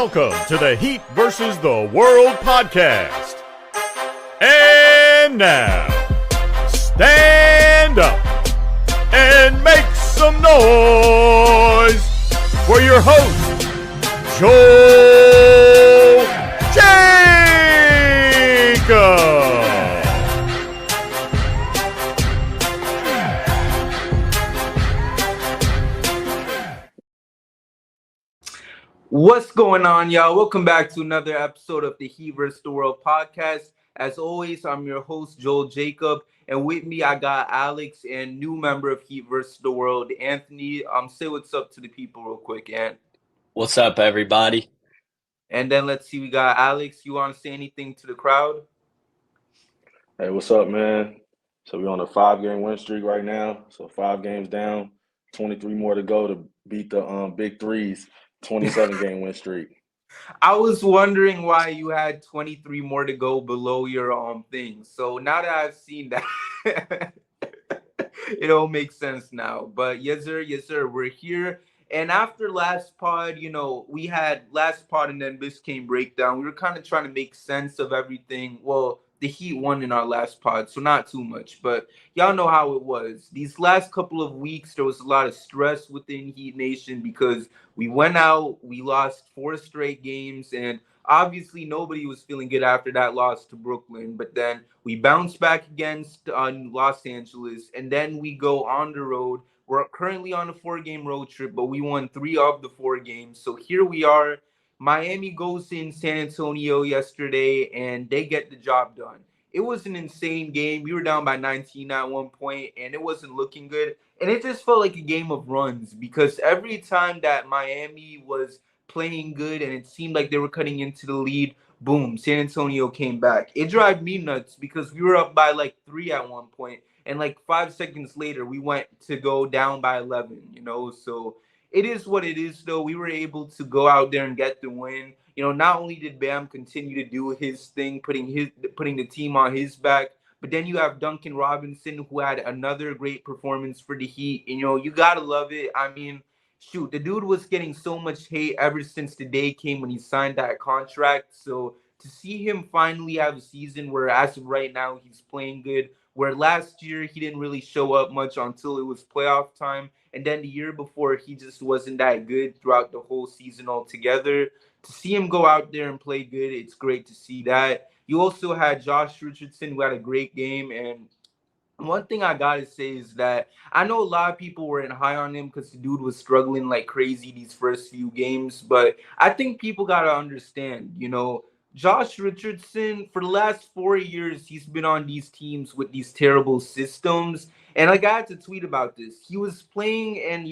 Welcome to the Heat versus the World podcast. And now, stand up and make some noise for your host, Joel Jacob. What's going on, y'all? Welcome back to another episode of the Heat vs. the World podcast. As always, I'm your host, Joel Jacob, and with me, I got Alex and new member of Heat vs. the World, Anthony. Say what's up to the people real quick, Ant. What's up, everybody? And then let's see, we got Alex. You want to say anything to the crowd? Hey, what's up, man? So we're on a 5-game win streak right now. So 5 games down, 23 more to go to beat the Big Three's 27-game win streak. I was wondering why you had 23 more to go below your thing. So now that I've seen that, it all makes sense now. But yes, sir, we're here. And after last pod, we had last pod and then Biscayne breakdown. We were kind of trying to make sense of everything. Well, the Heat won in our last pod, so not too much. But y'all know how it was. These last couple of weeks, there was a lot of stress within Heat Nation because we went out, we lost 4 straight games, and obviously nobody was feeling good after that loss to Brooklyn. But then we bounced back against Los Angeles, and then we go on the road. We're currently on a 4-game road trip, but we won 3 of the 4 games. So here we are. Miami goes in San Antonio yesterday, and they get the job done. It was an insane game. We were down by 19 at one point, and it wasn't looking good. And it just felt like a game of runs because every time that Miami was playing good and it seemed like they were cutting into the lead, boom, San Antonio came back. It drove me nuts because we were up by like 3 at one point, and like 5 seconds later, we went to go down by 11, So it is what it is, though. We were able to go out there and get the win. Not only did Bam continue to do his thing, putting the team on his back, but then you have Duncan Robinson, who had another great performance for the Heat. You got to love it. I mean, shoot, the dude was getting so much hate ever since the day came when he signed that contract. So to see him finally have a season where, as of right now, he's playing good, where last year he didn't really show up much until it was playoff time. And then the year before, he just wasn't that good throughout the whole season altogether. To see him go out there and play good, it's great to see that. You also had Josh Richardson, who had a great game. And one thing I got to say is that I know a lot of people weren't high on him because the dude was struggling like crazy these first few games. But I think people got to understand, Josh Richardson, for the last 4 years, he's been on these teams with these terrible systems. And like, I had to tweet about this. He was playing and,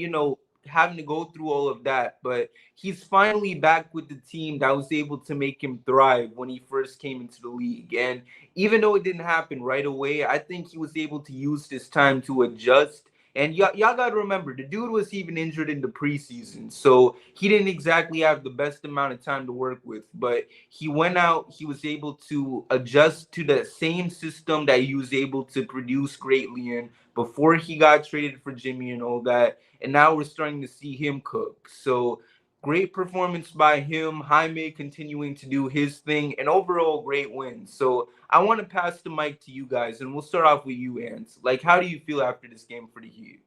having to go through all of that. But he's finally back with the team that was able to make him thrive when he first came into the league. And even though it didn't happen right away, I think he was able to use this time to adjust. And y'all got to remember, the dude was even injured in the preseason. So he didn't exactly have the best amount of time to work with. But he went out. He was able to adjust to the same system that he was able to produce greatly in before he got traded for Jimmy and all that. And now we're starting to see him cook. So great performance by him. Jaime continuing to do his thing. And overall, great win. So I want to pass the mic to you guys. And we'll start off with you, Ant. Like, how do you feel after this game for the Heat?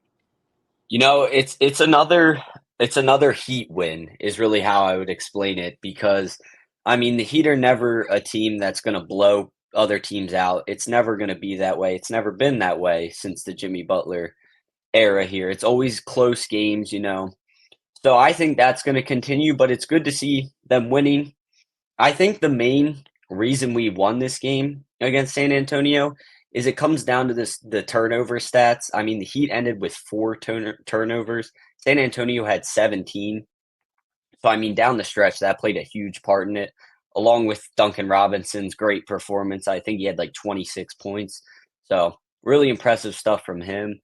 It's another Heat win is really how I would explain it because, I mean, the Heat are never a team that's going to blow other teams out. It's never going to be that way. It's never been that way since the Jimmy Butler era here. It's always close games, So I think that's going to continue, but it's good to see them winning. I think the main reason we won this game against San Antonio is it comes down to the turnover stats. I mean, the Heat ended with 4 turnovers. San Antonio had 17. So, I mean, down the stretch, that played a huge part in it, along with Duncan Robinson's great performance. I think he had like 26 points. So, really impressive stuff from him.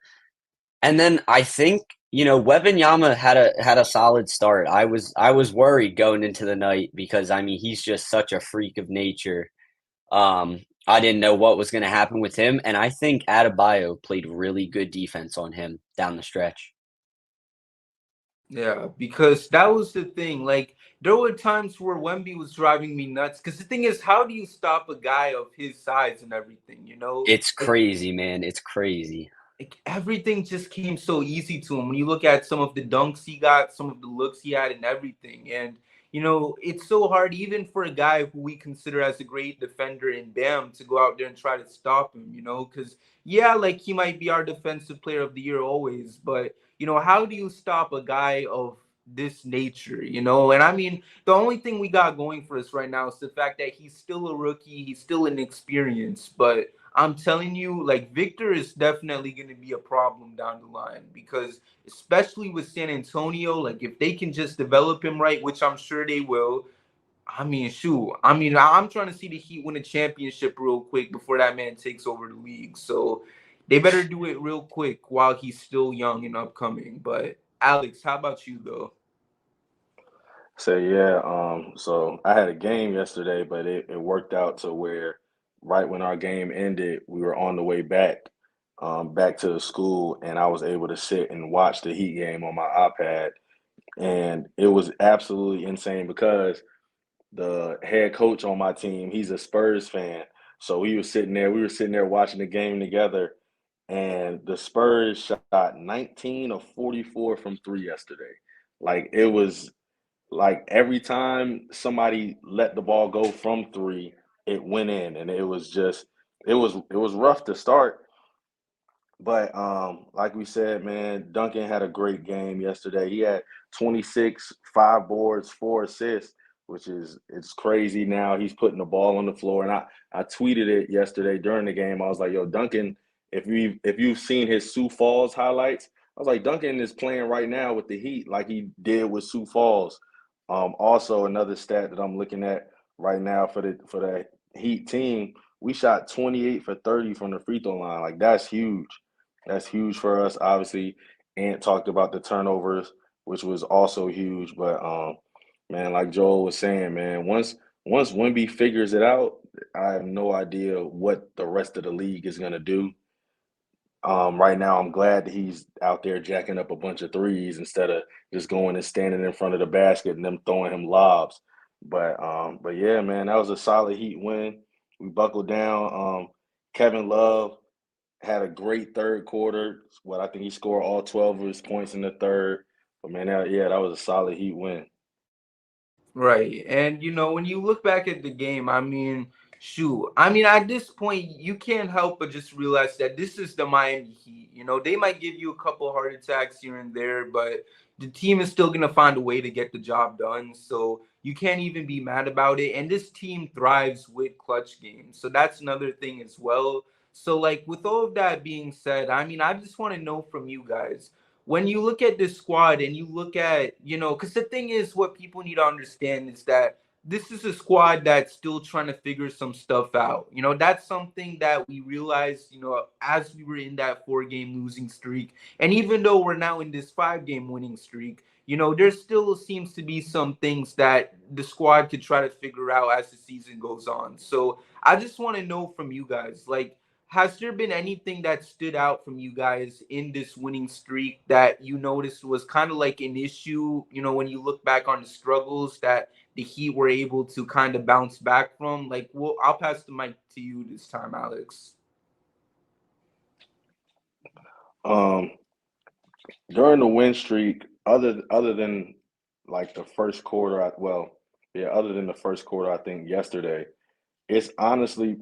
And then I think, Wembanyama had a solid start. I was worried going into the night because, I mean, he's just such a freak of nature. I didn't know what was going to happen with him, and I think Adebayo played really good defense on him down the stretch. Yeah, because that was the thing. Like, there were times where Wemby was driving me nuts. Because the thing is, how do you stop a guy of his size and everything? It's Like, crazy, man. It's crazy. everything just came so easy to him when you look at some of the dunks he got, some of the looks he had, and everything. And it's so hard even for a guy who we consider as a great defender in Bam to go out there and try to stop him. Because yeah, like he might be our defensive player of the year always, but how do you stop a guy of this nature? And I mean, the only thing we got going for us right now is the fact that he's still a rookie, he's still inexperienced, but I'm telling you, like, Victor is definitely going to be a problem down the line, because especially with San Antonio, like if they can just develop him right, which I'm sure they will. I mean, shoot. I mean, I'm trying to see the Heat win a championship real quick before that man takes over the league. So they better do it real quick while he's still young and upcoming. But Alex, how about you though? So yeah, so I had a game yesterday, but it worked out to where right when our game ended, we were on the way back to the school, and I was able to sit and watch the Heat game on my iPad, and it was absolutely insane because the head coach on my team, he's a Spurs fan. So we were sitting there watching the game together, and the Spurs shot 19 of 44 from three yesterday. Like it was like every time somebody let the ball go from three, it went in, and it was rough to start, but like we said, man, Duncan had a great game yesterday. He had 26, 5 boards, 4 assists, which is it's crazy. Now he's putting the ball on the floor, and I tweeted it yesterday during the game. I was like, "Yo, Duncan, if you've seen his Sioux Falls highlights, I was like, Duncan is playing right now with the Heat like he did with Sioux Falls." Also, another stat that I'm looking at right now for the Heat team, we shot 28 for 30 from the free throw line. Like that's huge. That's huge for us. Obviously, Ant talked about the turnovers, which was also huge. But man, like Joel was saying, man, once Wemby figures it out, I have no idea what the rest of the league is gonna do. Right now, I'm glad that he's out there jacking up a bunch of threes instead of just going and standing in front of the basket and them throwing him lobs. But yeah, man, that was a solid Heat win. We buckled down. Kevin Love had a great third quarter. What I think he scored all 12 of his points in the third. But man, that was a solid Heat win. Right. And when you look back at the game, I mean, shoot. I mean, at this point, you can't help but just realize that this is the Miami Heat. They might give you a couple heart attacks here and there, but the team is still gonna find a way to get the job done. So you can't even be mad about it. And this team thrives with clutch games. So that's another thing as well. So, like, with all of that being said, I mean, I just want to know from you guys, when you look at this squad and you look at, because the thing is, what people need to understand is that this is a squad that's still trying to figure some stuff out. That's something that we realized, as we were in that 4 game losing streak. And even though we're now in this 5 game winning streak, there still seems to be some things that the squad could try to figure out as the season goes on. So I just want to know from you guys, like, has there been anything that stood out from you guys in this winning streak that you noticed was kind of like an issue, when you look back on the struggles that the Heat were able to kind of bounce back from? Like, well, I'll pass the mic to you this time, Alex. Um, During the win streak, other than like the first quarter, other than the first quarter, I think yesterday, it's honestly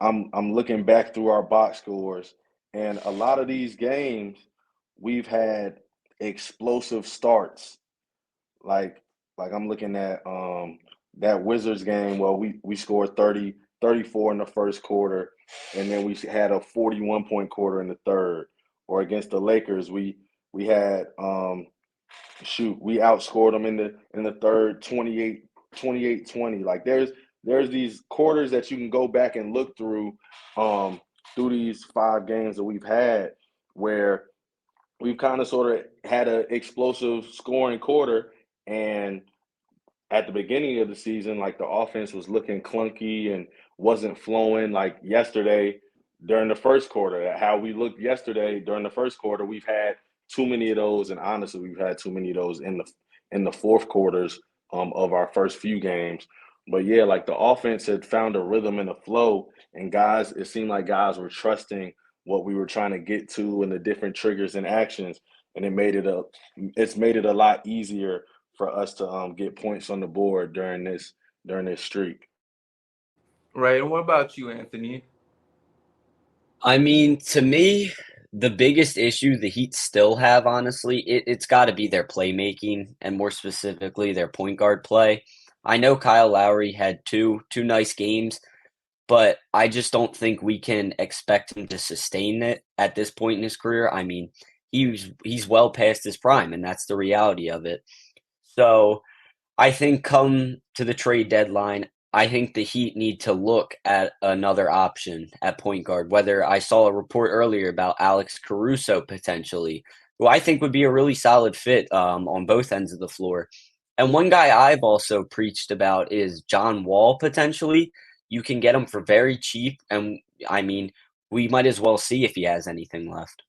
I'm looking back through our box scores, and a lot of these games we've had explosive starts. Like I'm looking at that Wizards game. Well, we scored 34 in the first quarter, and then we had a 41-point quarter in the third. Or against the Lakers, we had we outscored them in the third 28-20. Like there's these quarters that you can go back and look through these 5 games that we've had where we've kind of sort of had an explosive scoring quarter. And at the beginning of the season, like the offense was looking clunky and wasn't flowing. Like yesterday during the first quarter, how we looked yesterday during the first quarter, we've had too many of those, and honestly, we've had too many of those in the fourth quarters of our first few games. But yeah, like the offense had found a rhythm and a flow, and guys, it seemed like guys were trusting what we were trying to get to and the different triggers and actions, and it's made it a lot easier for us to get points on the board during this streak. Right. And what about you, Anthony? I mean, to me, the biggest issue the Heat still have, honestly, it's got to be their playmaking and more specifically their point guard play. I know Kyle Lowry had two nice games, but I just don't think we can expect him to sustain it at this point in his career. I mean, he's well past his prime, and that's the reality of it. So I think come to the trade deadline, I think the Heat need to look at another option at point guard. Whether I saw a report earlier about Alex Caruso potentially, who I think would be a really solid fit on both ends of the floor. And one guy I've also preached about is John Wall potentially. You can get him for very cheap, and I mean, we might as well see if he has anything left.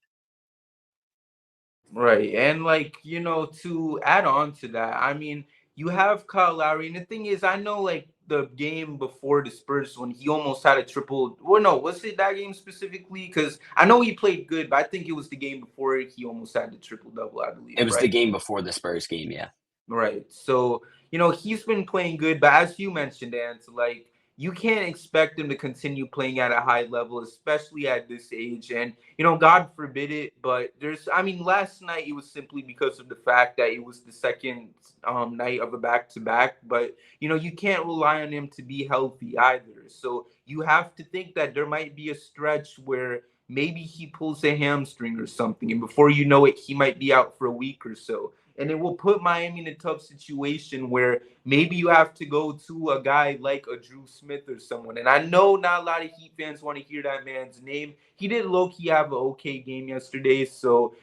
Right. And like, to add on to that, I mean, you have Kyle Lowry, and the thing is, I know like the game before the Spurs when he almost had a triple. Well, no, was it that game specifically? Because I know he played good, but I think it was the game before he almost had the triple double, I believe, It was the right? game before the Spurs game, yeah. Right. So, he's been playing good, but as you mentioned, Ant, like you can't expect him to continue playing at a high level, especially at this age. And, God forbid it, but I mean, last night it was simply because of the fact that it was the second night of a back to back. But, you can't rely on him to be healthy either. So you have to think that there might be a stretch where maybe he pulls a hamstring or something. And before you know it, he might be out for a week or so, and it will put Miami in a tough situation where maybe you have to go to a guy like a Drew Smith or someone. And I know not a lot of Heat fans want to hear that man's name. He did low-key have an okay game yesterday, so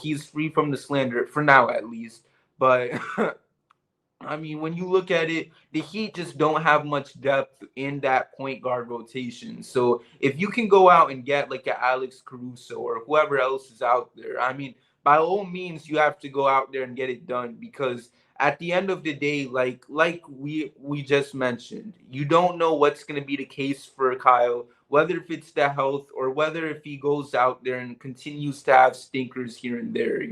he's free from the slander for now at least. But I mean, when you look at it, the Heat just don't have much depth in that point guard rotation. So if you can go out and get like a Alex Caruso or whoever else is out there, I mean, by all means, you have to go out there and get it done, because at the end of the day, like we just mentioned, you don't know what's going to be the case for Kyle, whether if it's the health or whether if he goes out there and continues to have stinkers here and there.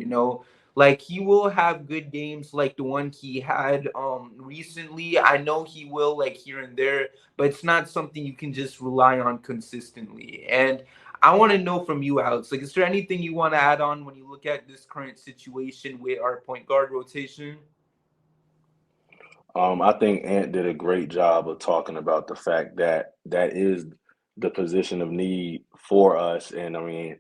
Like he will have good games like the one he had recently. I know he will, like here and there, but it's not something you can just rely on consistently. And I want to know from you, Alex, like is there anything you want to add on when you look at this current situation with our point guard rotation? I think Ant did a great job of talking about the fact that that is the position of need for us. And I mean,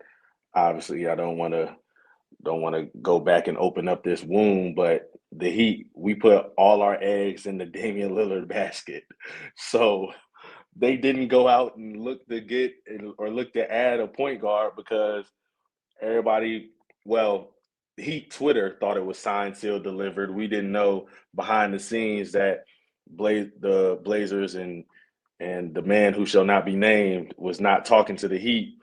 obviously, I don't want to go back and open up this wound, but the Heat, we put all our eggs in the Damian Lillard basket. So they didn't go out and look to get or look to add a point guard because everybody, well, Heat Twitter thought it was signed, sealed, delivered. We didn't know behind the scenes that the Blazers and the man who shall not be named was not talking to the Heat.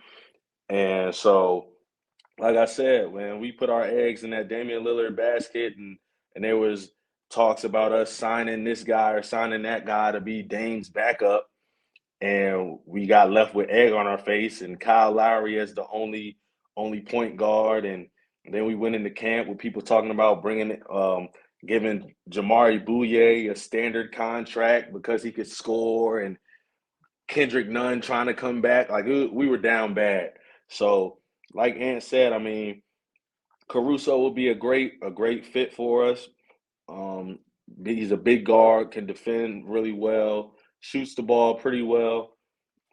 And so, like I said, when we put our eggs in that Damian Lillard basket, and there was talks about us signing this guy or signing that guy to be Dame's backup, and we got left with egg on our face and Kyle Lowry as the only point guard, and then we went into camp with people talking about giving Jamari Bouye a standard contract because he could score, and Kendrick Nunn trying to come back. Like we were down bad. So, like Ant said, I mean, Caruso will be a great fit for us. Um, he's a big guard, can defend really well, shoots the ball pretty well.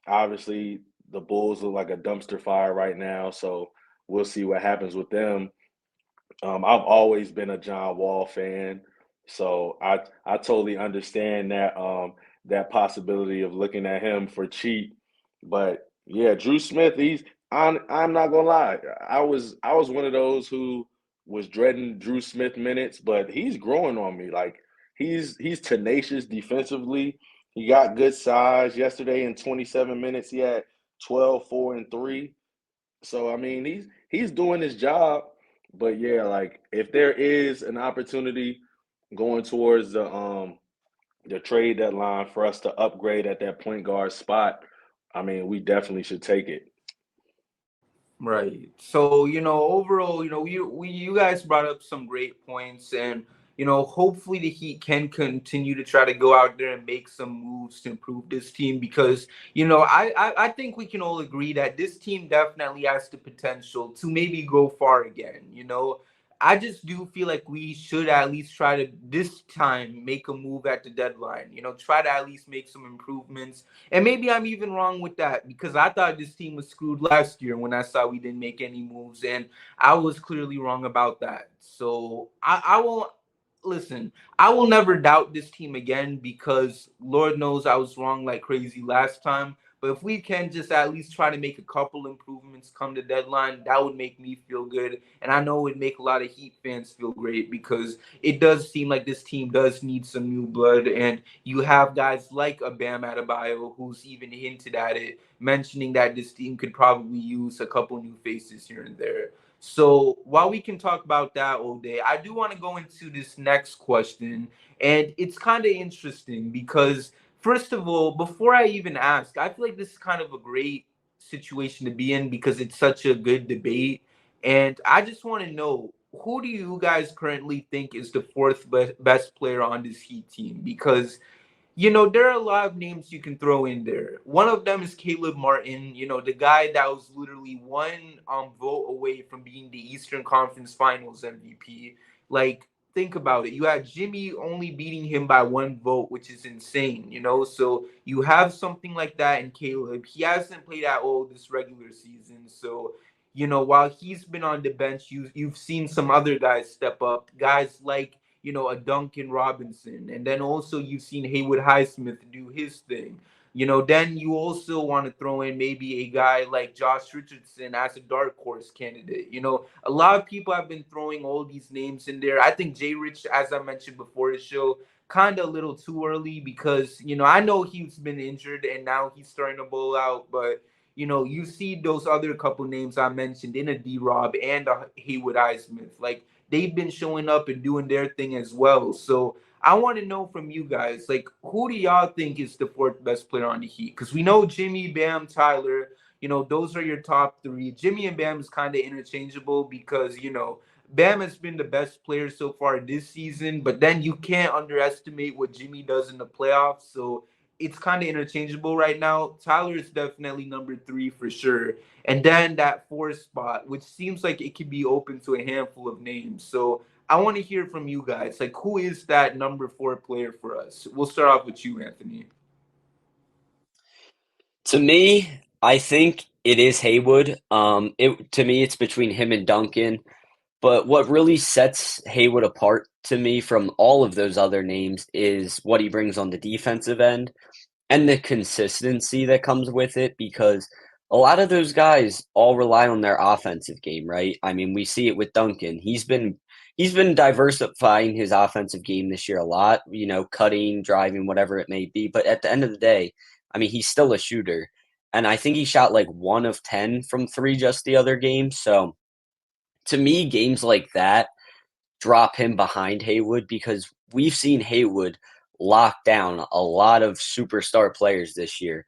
Obviously, the Bulls look like a dumpster fire right now, so we'll see what happens with them. I've always been a John Wall fan, so I totally understand that possibility of looking at him for cheap. But yeah, Drew Smith, I'm not gonna lie, I was one of those who was dreading Drew Smith minutes, but he's growing on me. Like he's tenacious defensively. He got good size. Yesterday in 27 minutes, he had 12, 4, and 3. So I mean, he's doing his job, But yeah, like if there is an opportunity going towards the trade deadline for us to upgrade at that point guard spot, I mean, we definitely should take it. Right. So, overall, you guys brought up some great points, and hopefully the Heat can continue to try to go out there and make some moves to improve this team because, I think we can all agree that this team definitely has the potential to maybe go far again. I just do feel like we should at least try to this time make a move at the deadline. Try to at least make some improvements, and maybe I'm even wrong with that because I thought this team was screwed last year when I saw we didn't make any moves, and I was clearly wrong about that. So I won't listen. I will never doubt this team again because Lord knows I was wrong like crazy last time. But if we can just at least try to make a couple improvements come the deadline, that would make me feel good. And I know it would make a lot of Heat fans feel great because it does seem like this team does need some new blood. And you have guys like a Bam Adebayo who's even hinted at it, mentioning that this team could probably use a couple new faces here and there. So while we can talk about that all day, I do want to go into this next question. And it's kind of interesting because, first of all, before I even ask, I feel like this is kind of a great situation to be in because it's such a good debate. And I just want to know, who do you guys currently think is the fourth best player on this Heat team? Because there are a lot of names you can throw in there. One of them is Caleb Martin, the guy that was literally one vote away from being the Eastern Conference Finals MVP. Like, think about it. You had Jimmy only beating him by one vote, which is insane. So you have something like that in Caleb. He hasn't played at all this regular season. So, while he's been on the bench, you've seen some other guys step up, guys like a Duncan Robinson. And then also you've seen Haywood Highsmith do his thing. Then you also want to throw in maybe a guy like Josh Richardson as a dark horse candidate. A lot of people have been throwing all these names in there. I think Jay Rich, as I mentioned before the show, kind of a little too early because, I know he's been injured and now he's starting to bowl out, but you see those other couple names I mentioned in a D-Rob and a Haywood Highsmith. Like, they've been showing up and doing their thing as well. So I want to know from you guys, like, who do y'all think is the fourth best player on the Heat? Because we know Jimmy, Bam, Tyler, those are your top three. Jimmy and Bam is kind of interchangeable because, Bam has been the best player so far this season, but then you can't underestimate what Jimmy does in the playoffs. So it's kind of interchangeable right now. Tyler is definitely number three for sure. And then that fourth spot, which seems like it could be open to a handful of names. So I want to hear from you guys. Like, who is that number four player for us? We'll start off with you, Anthony. To me, I think it is Haywood. To me, it's between him and Duncan. But what really sets Haywood apart to me from all of those other names is what he brings on the defensive end and the consistency that comes with it because a lot of those guys all rely on their offensive game, right? I mean, we see it with Duncan. He's been diversifying his offensive game this year a lot, cutting, driving, whatever it may be. But at the end of the day, I mean, he's still a shooter. And I think he shot like 1 of 10 from 3 just the other game. So to me, games like that drop him behind Haywood because we've seen Haywood lock down a lot of superstar players this year.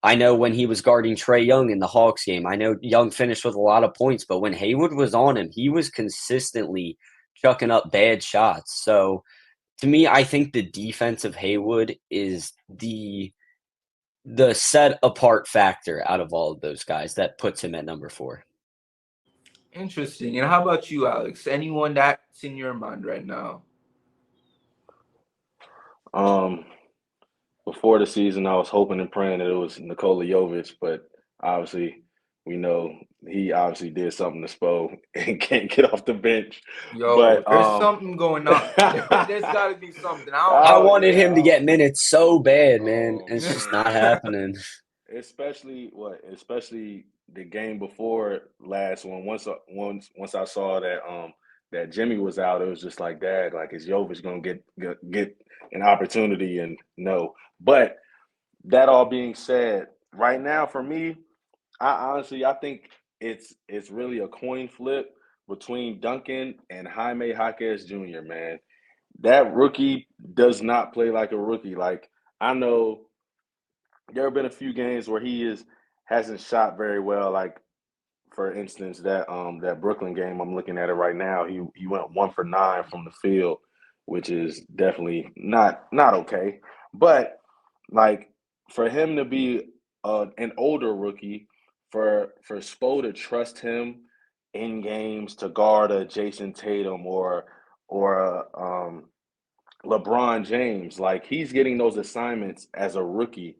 I know when he was guarding Trae Young in the Hawks game, I know Young finished with a lot of points, but when Haywood was on him, he was consistently chucking up bad shots. So to me, I think the defense of Haywood is the set apart factor out of all of those guys that puts him at number 4. Interesting. And how about you, Alex? Anyone that's in your mind right now? Um, Before the season, I was hoping and praying that it was Nikola Jovic, but obviously, we know he obviously did something to Spo and can't get off the bench. Yo, But there's something going on. There's got to be something. I oh wanted yeah, him to get minutes so bad, man. oh It's just not man, happening. especially the game before last one. Once I saw that Jimmy was out, it was just like, Dad, like, is Jovic gonna get an opportunity? And no. But that all being said, right now for me, I honestly think it's really a coin flip between Duncan and Jaime Jaquez Jr., man. That rookie does not play like a rookie. Like, I know there have been a few games where hasn't shot very well. Like, for instance, that Brooklyn game, I'm looking at it right now. He went 1 for 9 from the field, which is definitely not okay. But like, for him to be an older rookie, for Spo to trust him in games to guard a Jason Tatum or LeBron James, like, he's getting those assignments as a rookie.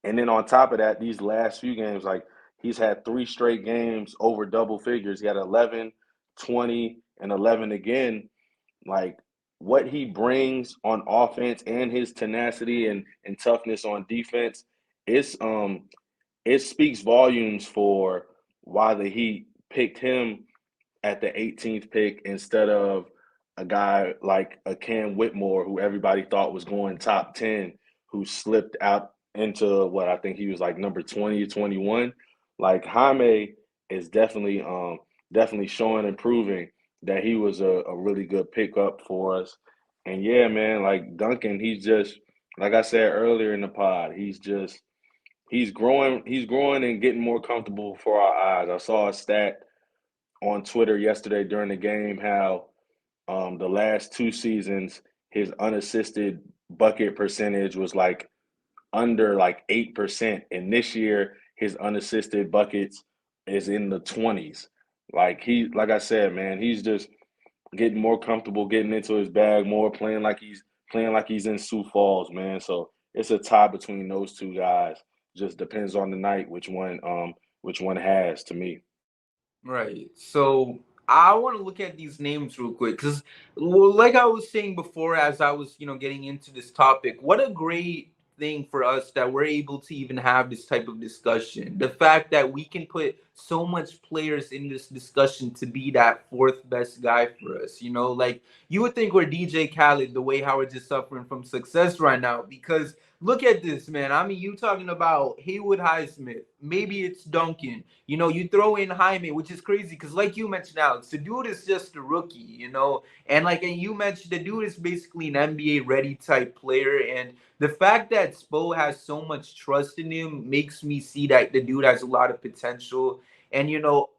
And then on top of that, these last few games, like, he's had 3 straight games over double figures. He had 11, 20, and 11 again. Like, what he brings on offense and his tenacity and toughness on defense, it's it speaks volumes for why the Heat picked him at the 18th pick instead of a guy like a Cam Whitmore, who everybody thought was going top 10, who slipped out into what I think he was like number 20 or 21. Like, Jaime is definitely showing and proving that he was a really good pickup for us. And yeah, man, like Duncan, he's just, like I said earlier in the pod, he's growing and getting more comfortable for our eyes. I saw a stat on Twitter yesterday during the game how the last 2 seasons his unassisted bucket percentage was like under like 8%, and this year his unassisted buckets is in the 20s. Like I said, man, he's just getting more comfortable, getting into his bag more, playing like he's in Sioux Falls, man. So it's a tie between those two guys. Just depends on the night which one has to me. Right. So I want to look at these names real quick because, well, like I was saying before, as I was, getting into this topic, what a great thing for us that we're able to even have this type of discussion. The fact that we can put so much players in this discussion to be that fourth best guy for us. Like, you would think we're DJ Khaled the way how we're just suffering from success right now, because look at this, man. I mean, you talking about Haywood Highsmith, maybe it's Duncan. You throw in Jaime, which is crazy because, like you mentioned, Alex, the dude is just a rookie, and you mentioned, the dude is basically an NBA ready type player. And the fact that Spo has so much trust in him makes me see that the dude has a lot of potential. And,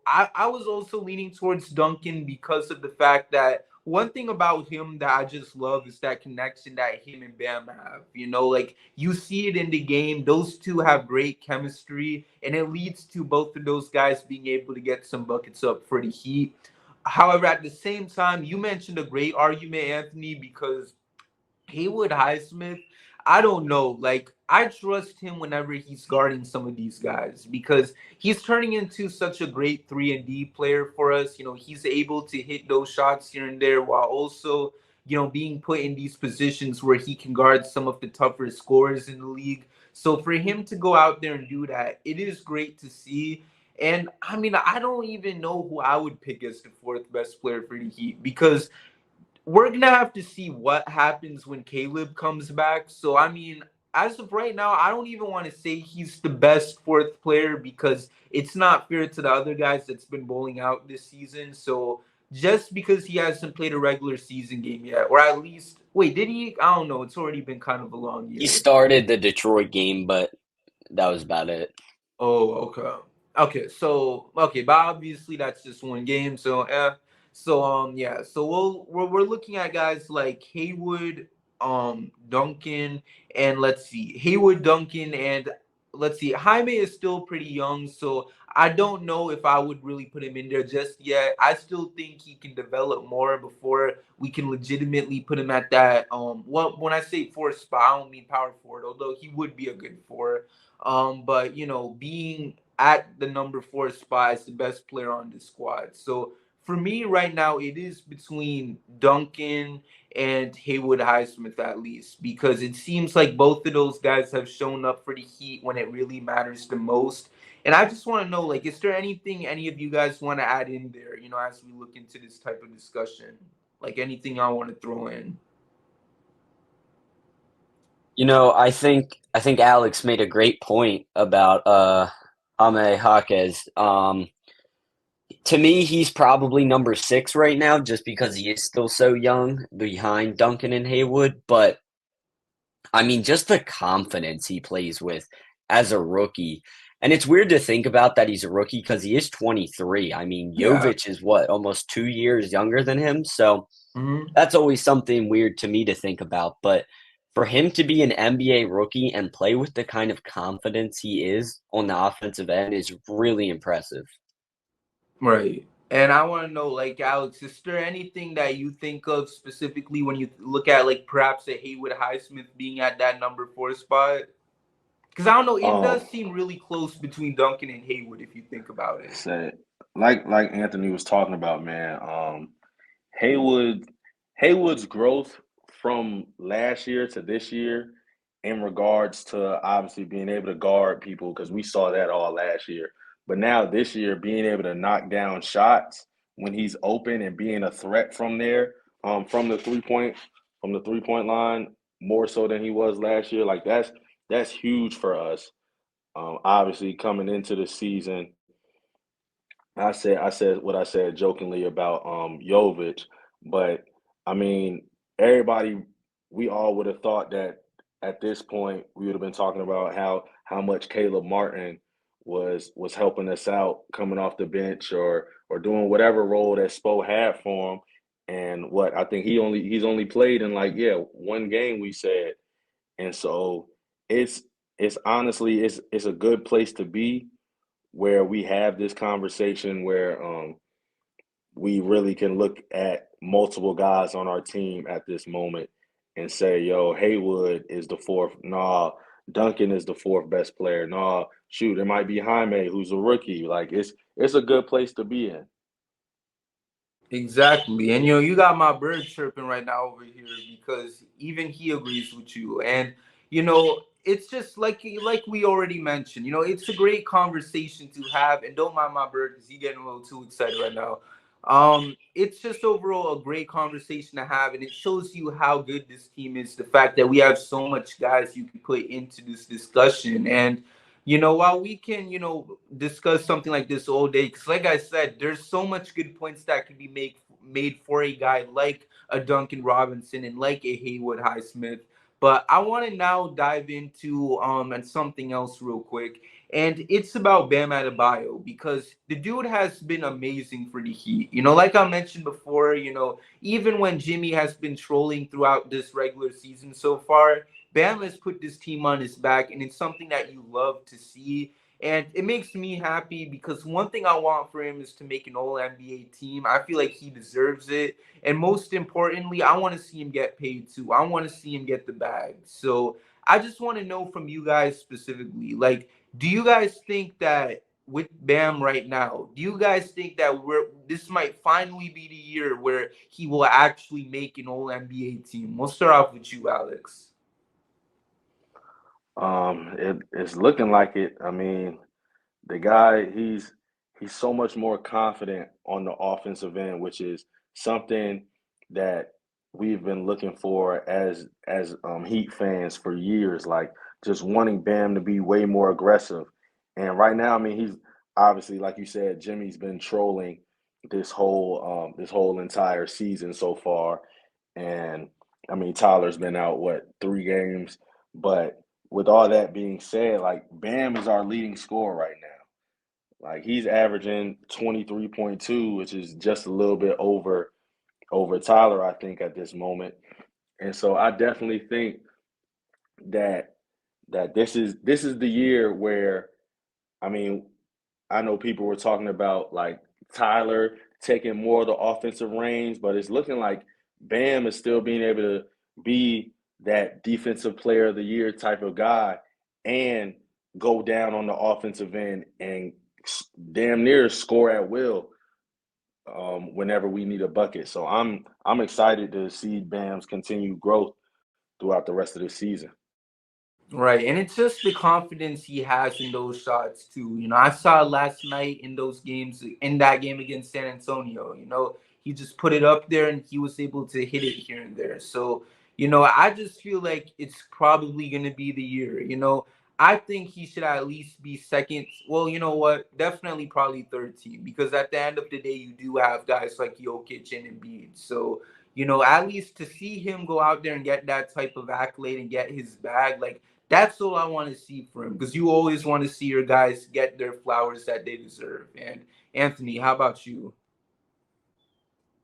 I was also leaning towards Duncan because of the fact that one thing about him that I just love is that connection that him and Bam have. Like, you see it in the game. Those two have great chemistry, and it leads to both of those guys being able to get some buckets up for the Heat. However, at the same time, you mentioned a great argument, Anthony, because Haywood Highsmith, I don't know. Like, I trust him whenever he's guarding some of these guys because he's turning into such a great 3-and-D player for us. He's able to hit those shots here and there while also, being put in these positions where he can guard some of the tougher scorers in the league. So for him to go out there and do that, it is great to see. And I mean, I don't even know who I would pick as the fourth best player for the Heat because we're gonna have to see what happens when Caleb comes back. So I mean, as of right now, I don't even want to say he's the best fourth player because it's not fair to the other guys that's been bowling out this season. So just because he hasn't played a regular season game yet, or at least wait, did he? I don't know. It's already been kind of a long He year. started the Detroit game, but that was about it. Oh, okay. Okay, but obviously that's just one game. Yeah. So we're looking at guys like Haywood, Duncan, and let's see, Haywood, Duncan, and let's see, Jaime is still pretty young, so I don't know if I would really put him in there just yet. I still think he can develop more before we can legitimately put him at that. Well, when I say fourth spot, I don't mean power forward, although he would be a good four. But being at the number 4 spot as the best player on the squad. So for me right now, it is between Duncan and Haywood Highsmith at least, because it seems like both of those guys have shown up for the Heat when it really matters the most. And I just want to know, like, is there anything any of you guys want to add in there, as we look into this type of discussion? Like, anything I want to throw in? I think Alex made a great point about Jaime Jaquez. to me, he's probably number 6 right now just because he is still so young behind Duncan and Haywood. But I mean, just the confidence he plays with as a rookie. And it's weird to think about that he's a rookie because he is 23. I mean, Yeah. Jovic is what, almost 2 years younger than him. So Hmm. that's always something weird to me to think about. But for him to be an NBA rookie and play with the kind of confidence he is on the offensive end is really impressive. Right. And I want to know, like, Alex, is there anything that you think of specifically when you look at, like, perhaps a Haywood Highsmith being at that number 4 spot? Because I don't know, it Um, does seem really close between Duncan and Haywood if you think about it. say like Anthony was talking about, man. Haywood Haywood's growth from last year to this year in regards to obviously being able to guard people because we saw that all last year. But now this year being able to knock down shots when he's open and being a threat from there, from the 3-point line more so than he was last year. Like that's huge for us. Obviously coming into the season, I said what I said jokingly about Jovic, but I mean everybody we all would have thought that at this point we would have been talking about how much Caleb Martin was helping us out coming off the bench or doing whatever role that Spo had for him. And what I think he's only played in like one game we said. And so it's it's honestly it's a good place to be where we have this conversation where we really can look at multiple guys on our team at this moment and say, yo, Haywood is the fourth. Nah, Duncan is the fourth best player. Nah, shoot, it might be Jaime who's a rookie. Like it's a good place to be in. Exactly. And you got my bird chirping right now over here because even he agrees with you. And it's just like we already mentioned, it's a great conversation to have. And don't mind my bird because he's getting a little too excited right now. It's just overall a great conversation to have, and it shows you how good this team is. The fact that we have so much guys you can put into this discussion. And while we can, discuss something like this all day, because like I said, there's so much good points that can be made for a guy like a Duncan Robinson and like a Haywood Highsmith. But I want to now dive into and something else real quick. And it's about Bam Adebayo because the dude has been amazing for the Heat. Like I mentioned before, even when Jimmy has been trolling throughout this regular season so far, Bam has put this team on his back, and it's something that you love to see. And it makes me happy because one thing I want for him is to make an All NBA team. I feel like he deserves it. And most importantly, I want to see him get paid too. I want to see him get the bag. So I just want to know from you guys specifically, like, do you guys think that with Bam right now, do you guys think that this might finally be the year where he will actually make an All NBA team? We'll start off with you, Alex. It's looking like it. I mean, the guy, he's so much more confident on the offensive end, which is something that we've been looking for as Heat fans for years, like just wanting Bam to be way more aggressive. And right now, I mean, he's obviously, like you said, Jimmy's been trolling this whole entire season so far. And I mean, Tyler's been out what 3 games, but with all that being said, like Bam is our leading scorer right now. Like he's averaging 23.2, which is just a little bit over Tyler, I think, at this moment. And so I definitely think that this is the year where I mean, I know people were talking about like Tyler taking more of the offensive reins, but it's looking like Bam is still being able to be that defensive player of the year type of guy and go down on the offensive end and damn near score at will whenever we need a bucket. So I'm excited to see Bam's continued growth throughout the rest of the season. Right, and it's just the confidence he has in those shots too. I saw last night in those games, in that game against San Antonio. He just put it up there and he was able to hit it here and there. So, I just feel like it's probably gonna be the year. I think he should at least be second. Well, you know what? Definitely probably third team because at the end of the day, you do have guys like Jokic and Embiid. So, at least to see him go out there and get that type of accolade and get his bag, like that's all I want to see for him because you always want to see your guys get their flowers that they deserve. And Anthony, how about you?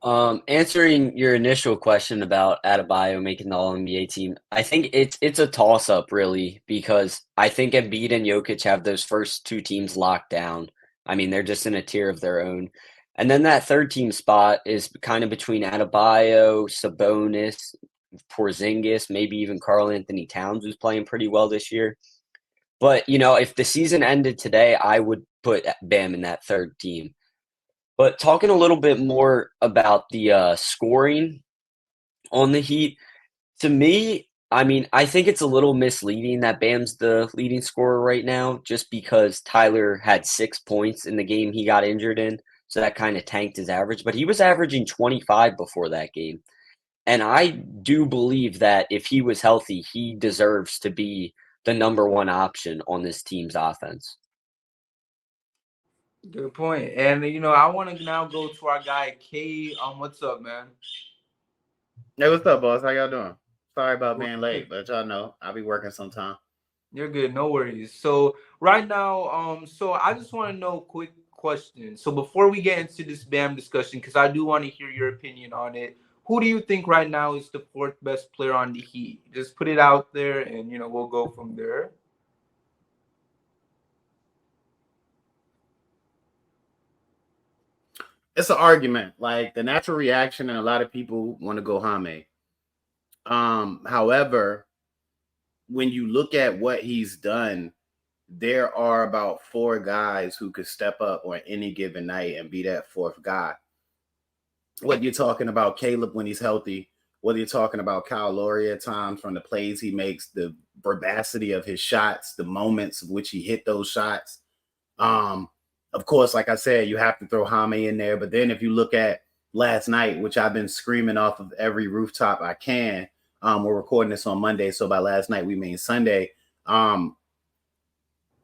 Answering your initial question about Adebayo making the All NBA team, I think it's a toss up really because I think Embiid and Jokic have those first two teams locked down. I mean, they're just in a tier of their own. And then that third team spot is kind of between Adebayo, Sabonis, Porzingis, maybe even Karl Anthony Towns, who's playing pretty well this year. But, if the season ended today, I would put Bam in that third team. But talking a little bit more about the scoring on the Heat, to me, I mean, I think it's a little misleading that Bam's the leading scorer right now, just because Tyler had 6 points in the game he got injured in, so that kind of tanked his average. But he was averaging 25 before that game, and I do believe that if he was healthy, he deserves to be the number one option on this team's offense. Good point. And I want to now go to our guy K. What's up, man? Hey, what's up, boss? How y'all doing? Sorry about being late, but y'all know I'll be working sometime. You're good, no worries. So right now, so I just want to know quick question. So before we get into this Bam discussion, because I do want to hear your opinion on it, who do you think right now is the fourth best player on the Heat? Just put it out there, and we'll go from there. It's an argument. Like the natural reaction, and a lot of people want to go Jaime. However, when you look at what he's done, there are about 4 guys who could step up on any given night and be that fourth guy. What you're talking about, Caleb, when he's healthy, whether you're talking about Kyle Lowry at times from the plays he makes, the verbacity of his shots, the moments of which he hit those shots. Of course, like I said, you have to throw Jaime in there. But then if you look at last night, which I've been screaming off of every rooftop I can, we're recording this on Monday. So by last night, we mean Sunday.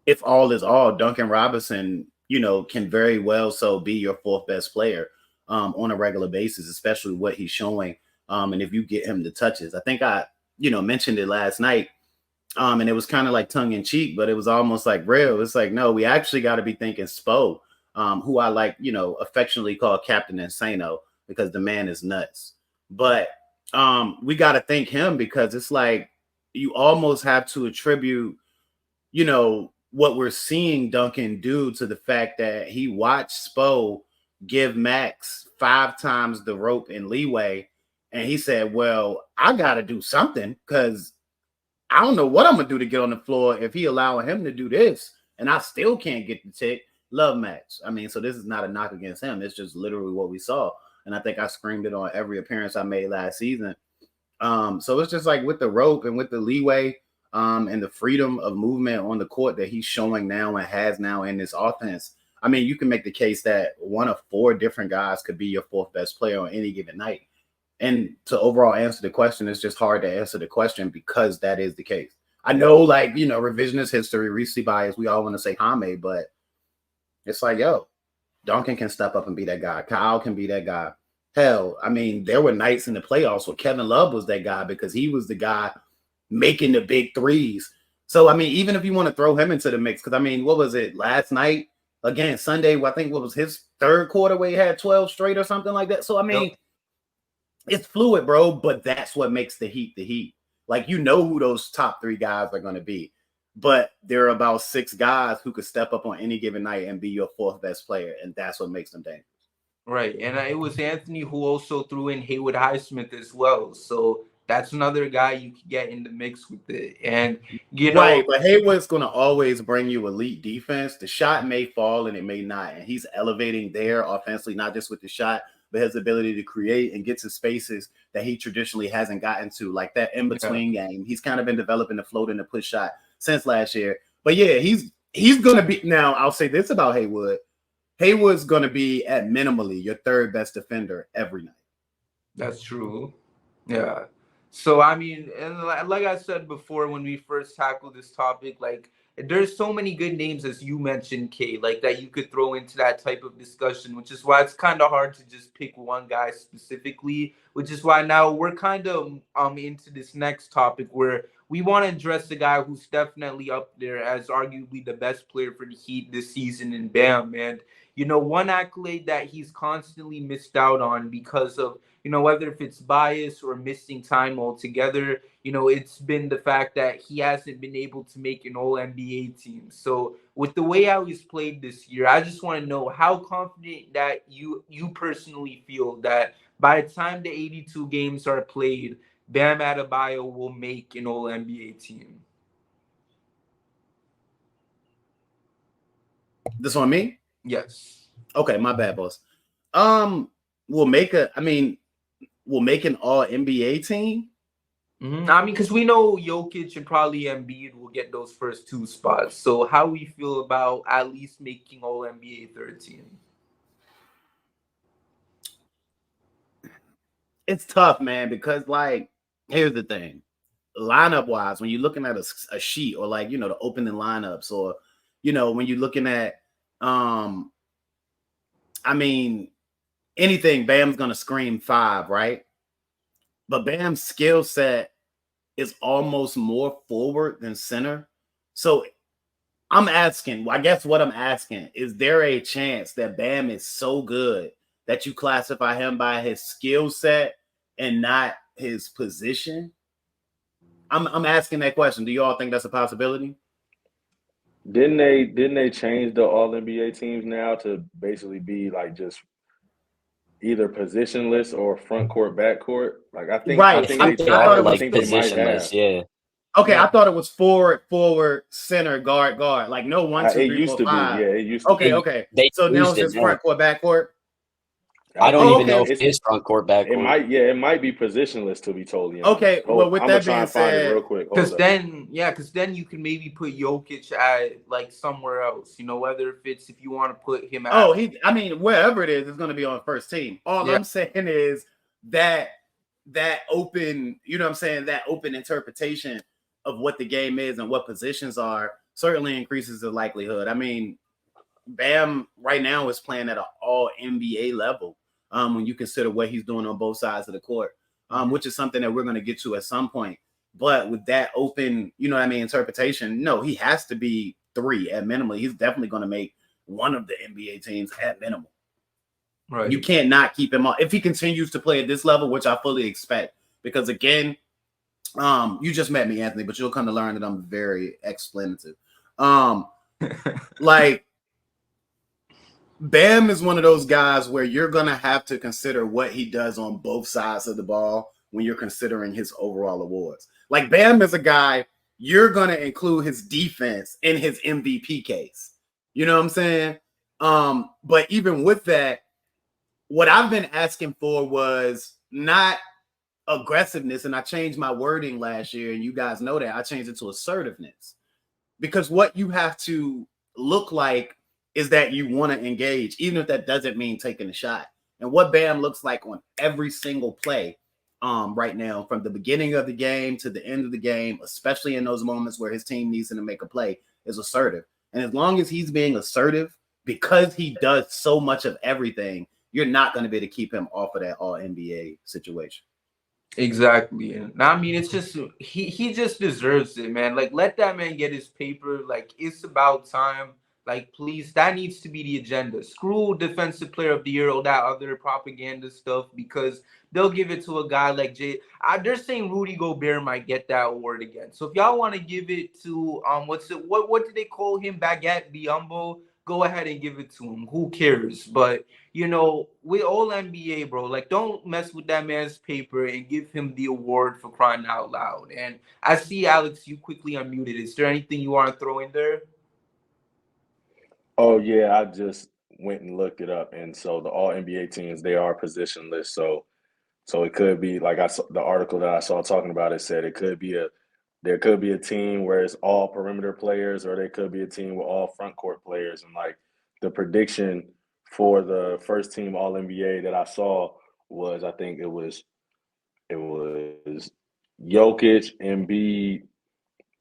If all is all, Duncan Robinson, can very well so be your fourth best player on a regular basis, especially what he's showing. And if you get him the touches, I think I, mentioned it last night. And it was kind of like tongue in cheek, but it was almost like real. It's like, no, we actually got to be thinking Spo, who I like, affectionately call Captain Insano because the man is nuts. But we got to thank him because it's like you almost have to attribute, what we're seeing Duncan do to the fact that he watched Spo give Max 5 times the rope and leeway. And he said, well, I got to do something because I don't know what I'm going to do to get on the floor if he allowing him to do this. And I still can't get the tick. Love Max. I mean, so this is not a knock against him. It's just literally what we saw. And I think I screamed it on every appearance I made last season. So it's just like with the rope and with the leeway and the freedom of movement on the court that he's showing now and has now in this offense. I mean, you can make the case that one of 4 different guys could be your fourth best player on any given night. And to overall answer the question, it's just hard to answer the question because that is the case. I know, revisionist history, recency bias, we all want to say Jaime, but it's like, yo, Duncan can step up and be that guy. Kyle can be that guy. Hell, I mean, there were nights in the playoffs where Kevin Love was that guy because he was the guy making the big threes. So, I mean, even if you want to throw him into the mix, because, I mean, what was it last night? Again, Sunday, I think what was his third quarter where he had 12 straight or something like that. So, I mean, it's fluid, bro, but that's what makes the Heat the Heat. Like, who those top 3 guys are going to be. But there are about 6 guys who could step up on any given night and be your fourth best player, and that's what makes them dangerous. Right, and it was Anthony who also threw in Haywood Highsmith as well. So that's another guy you can get in the mix with it. And, Right, but Haywood's going to always bring you elite defense. The shot may fall and it may not. And he's elevating there offensively, not just with the shot, but his ability to create and get to spaces that he traditionally hasn't gotten to, like that in-between game. He's kind of been developing the float and the push shot since last year. But yeah, he's going to be – now, I'll say this about Haywood. Haywood's going to be at minimally your third best defender every night. That's true. Yeah. So, I mean, and like I said before when we first tackled this topic, like, there's so many good names, as you mentioned, Kay, like that you could throw into that type of discussion, which is why it's kind of hard to just pick one guy specifically, which is why now we're kind of into this next topic where we want to address the guy who's definitely up there as arguably the best player for the Heat this season in Bam. And one accolade that he's constantly missed out on because of, whether if it's bias or missing time altogether, it's been the fact that he hasn't been able to make an all NBA team. So with the way how he's played this year, I just want to know how confident that you personally feel that by the time the 82 games are played, Bam Adebayo will make an all NBA team. This on me? Yes. Okay, my bad, boss. We'll make an all NBA team. I mean, because we know Jokic and probably Embiid will get those first two spots. So how we feel about at least making all NBA 13? It's tough, man, because here's the thing. Lineup wise, when you're looking at a sheet or the opening lineups or when you're looking at anything, Bam's gonna scream 5, right? But Bam's skill set is almost more forward than center. So I guess what I'm asking, is there a chance that Bam is so good that you classify him by his skill set and not his position? I'm asking that question. Do you all think that's a possibility? Didn't they change the All NBA teams now to basically be like just either positionless or front court, back court? Like I think Right. I they think they tried. are I like think they might have. positionless. Yeah. Okay, Yeah. I thought it was forward, center, guard. Like no 1, 2, It 3, used 4, to be. 5. Yeah, it used to be. Okay. They So now used it's it just more. front court, back court. I don't even know if it's it is front court, back it court. it might be positionless, to be totally honest. Okay, well, with I'm that gonna try being and find it said, real quick. Because Hold up. then you can maybe put Jokic at like somewhere else. Whether if you want to put him at. wherever it is, it's going to be on first team. All Yeah. I'm saying is that open, that open interpretation of what the game is and what positions are certainly increases the likelihood. I mean, Bam right now is playing at an all NBA level when you consider what he's doing on both sides of the court, which is something that we're going to get to at some point. But with that open, interpretation, no, he has to be 3 at minimum. He's definitely going to make one of the NBA teams at minimum. Right. You can't not keep him on if he continues to play at this level, which I fully expect. Because again, you just met me, Anthony, but you'll come to learn that I'm very explanative. Bam is one of those guys where you're going to have to consider what he does on both sides of the ball when you're considering his overall awards. Like Bam is a guy, you're going to include his defense in his MVP case. You know what I'm saying? But even with that, what I've been asking for was not aggressiveness, and I changed my wording last year, and you guys know that I changed it to assertiveness, because what you have to look like is that you want to engage, even if that doesn't mean taking a shot. And what Bam looks like on every single play right now, from the beginning of the game to the end of the game, especially in those moments where his team needs him to make a play, is assertive. And as long as he's being assertive, because he does so much of everything, you're not going to be able to keep him off of that all NBA situation. Exactly. And I mean, it's just he just deserves it, man. Like, let that man get his paper. Like, it's about time. Like, please, that needs to be the agenda. Screw Defensive Player of the Year or that other propaganda stuff, because they'll give it to a guy like Jay. They're saying Rudy Gobert might get that award again. So if y'all want to give it to what did they call him? Baguette Biombo? Go ahead and give it to him. Who cares? But with all NBA, bro, like, don't mess with that man's paper and give him the award, for crying out loud. And I see, Alex, you quickly unmuted. Is there anything you want to throw in there? Oh yeah, I just went and looked it up, and so the All NBA teams, they are positionless. So it could be like the article that I saw talking about it said there could be a team where it's all perimeter players, or there could be a team with all front court players. And like the prediction for the first team All NBA that I saw was, I think it was Jokic, Embiid,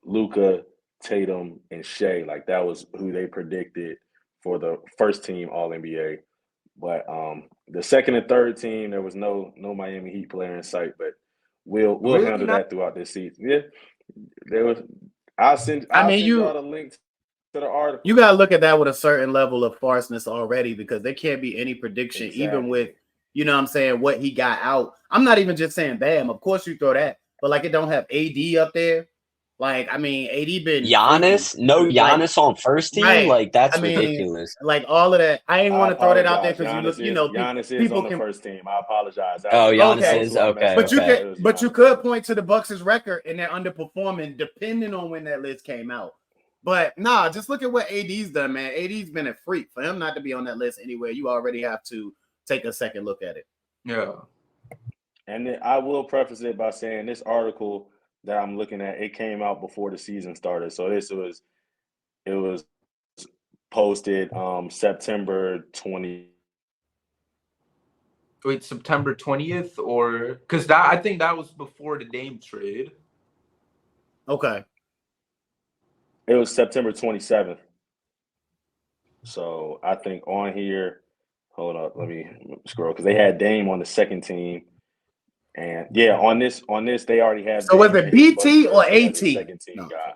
Luka, Tatum, and Shea. Like that was who they predicted for the first team All NBA. But the second and third team, there was no Miami Heat player in sight. But we'll Really handle not? that throughout this season. Yeah, there was. I'll send y'all the link to the article. You gotta look at that with a certain level of farceness already, because there can't be any prediction, Exactly. even with, you know what I'm saying, what he got out. I'm not even just saying Bam. Of course you throw that, but like it don't have AD up there. Like, I mean, AD been Giannis, freaking, no Giannis on first team, right. like that's I mean, ridiculous. like all of that. I ain't want to throw that out there because you look, you know, Giannis is people on the can. first team. I apologize. Oh, Giannis Okay. is okay. But you okay. can, but you could point to the Bucks' record and they're underperforming depending on when that list came out. But nah, just look at what AD's done, man. AD's been a freak. For him not to be on that list anywhere, you already have to take a second look at it. Yeah. And then I will preface it by saying this article that I'm looking at, it came out before the season started. So it was posted September 20. Wait, September 20th, or because that I think that was before the Dame trade. Okay. It was September 27th. So I think on here, hold up, let me scroll, because they had Dame on the second team. And yeah, on this they already have. So was it BT or AT? Second team No. guy.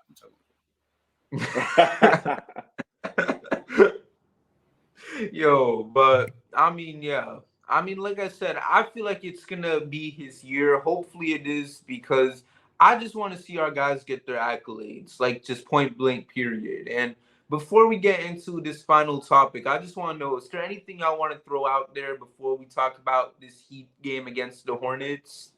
Yo, but I mean, yeah. I mean, like I said, I feel like it's gonna be his year. Hopefully it is, because I just want to see our guys get their accolades, like just point blank, period. And before we get into this final topic, I just want to know, is there anything I want to throw out there before we talk about this Heat game against the Hornets?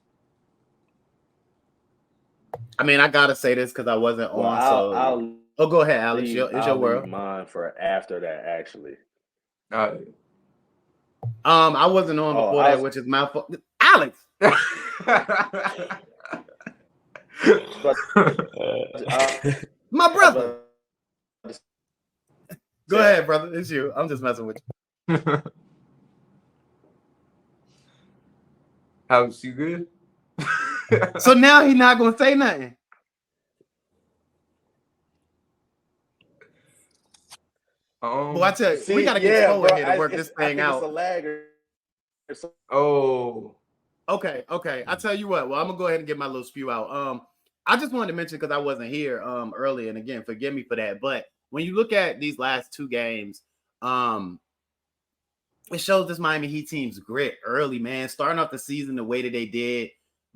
I mean, I gotta say this because I wasn't on. So go ahead, Alex. It's your world. Mine for after that, actually. I wasn't on before that, which is my fault. Alex. My brother. Go ahead, brother. It's you. I'm just messing with you. Alex, you good? So now he's not gonna say nothing. Well, I tell you, we gotta get slower here to work this thing out. It's a lagger. Oh. Okay. I tell you what. Well, I'm gonna go ahead and get my little spew out. I just wanted to mention, because I wasn't here earlier, and again, forgive me for that. But when you look at these last two games, it shows this Miami Heat team's grit early, man. Starting off the season the way that they did,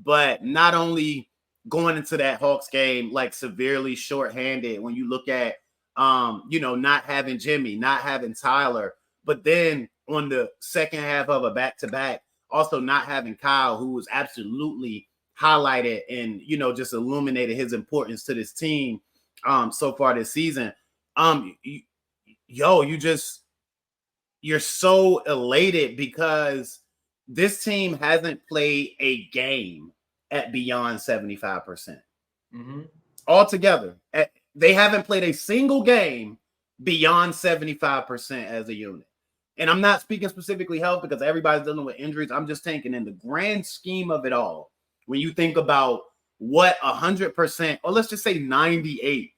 but not only going into that Hawks game like severely shorthanded. When you look at not having Jimmy, not having Tyler, but then on the second half of a back-to-back, also not having Kyle, who was absolutely highlighted and, just illuminated his importance to this team so far this season. You're so elated because this team hasn't played a game at beyond 75%. Mm-hmm. Altogether. They haven't played a single game beyond 75% as a unit. And I'm not speaking specifically health because everybody's dealing with injuries. I'm just thinking in the grand scheme of it all, when you think about what 100%, or let's just say 98%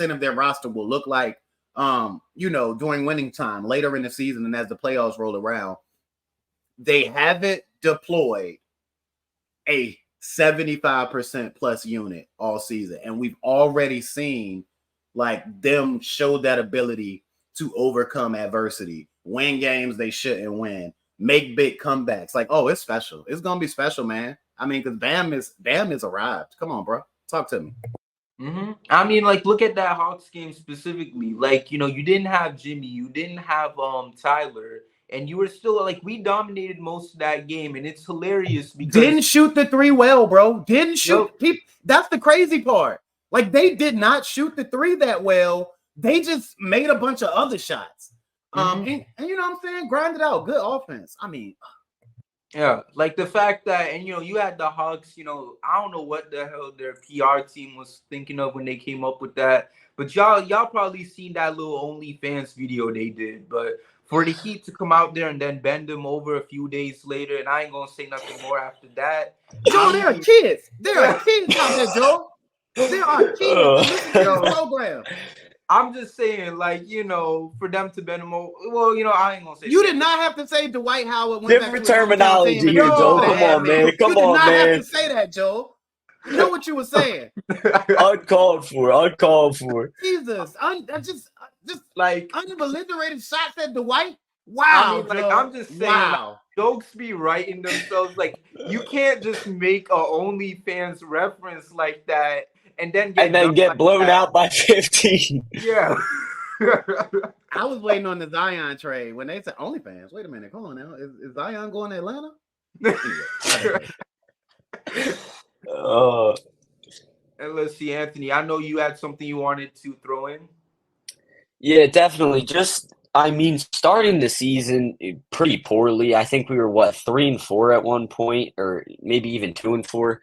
of their roster will look like, during winning time later in the season and as the playoffs roll around, they haven't deployed a 75% plus unit all season. And we've already seen like them show that ability to overcome adversity, win games they shouldn't win, make big comebacks. Like, oh, it's special. It's going to be special, man. I mean, because Bam is arrived. Come on, bro. Talk to me. Mm-hmm. I mean, like, look at that Hawks game specifically. Like, you didn't have Jimmy, you didn't have Tyler, and you were still like, we dominated most of that game, and it's hilarious because didn't shoot the three well, bro. Didn't shoot people. That's the crazy part. Like, they did not shoot the three that well. They just made a bunch of other shots. And you know what I'm saying? Grinded out. Good offense. I mean, yeah, like the fact that, and you had the Hawks, I don't know what the hell their PR team was thinking of when they came up with that, but y'all probably seen that little OnlyFans video they did. But for the Heat to come out there and then bend them over a few days later, and I ain't gonna say nothing more after that. Joe, there are kids. There are kids out there, Joe. There are kids that listen to the program. I'm just saying, like, for them to bend them over. Well, I ain't gonna say you did not have to say Dwight Howard went Different back to his hometown team terminology and here, took Joel. over the Come on, admin. man. Come You did on, not have man. to say that, Joel. I know what you were saying. Uncalled for. Jesus, just like unbelitterated shots at Dwight. Wow, I mean, like, Joe. I'm just saying, wow. jokes be writing themselves. Like, you can't just make a OnlyFans reference like that and then get Get blown out by 15. Yeah. I was waiting on the Zion trade when they said OnlyFans. Wait a minute, hold on now. Is Zion going to Atlanta? And let's see, Anthony. I know you had something you wanted to throw in. Yeah, definitely. Starting the season pretty poorly. I think we were 3-4 at one point, or maybe even 2-4.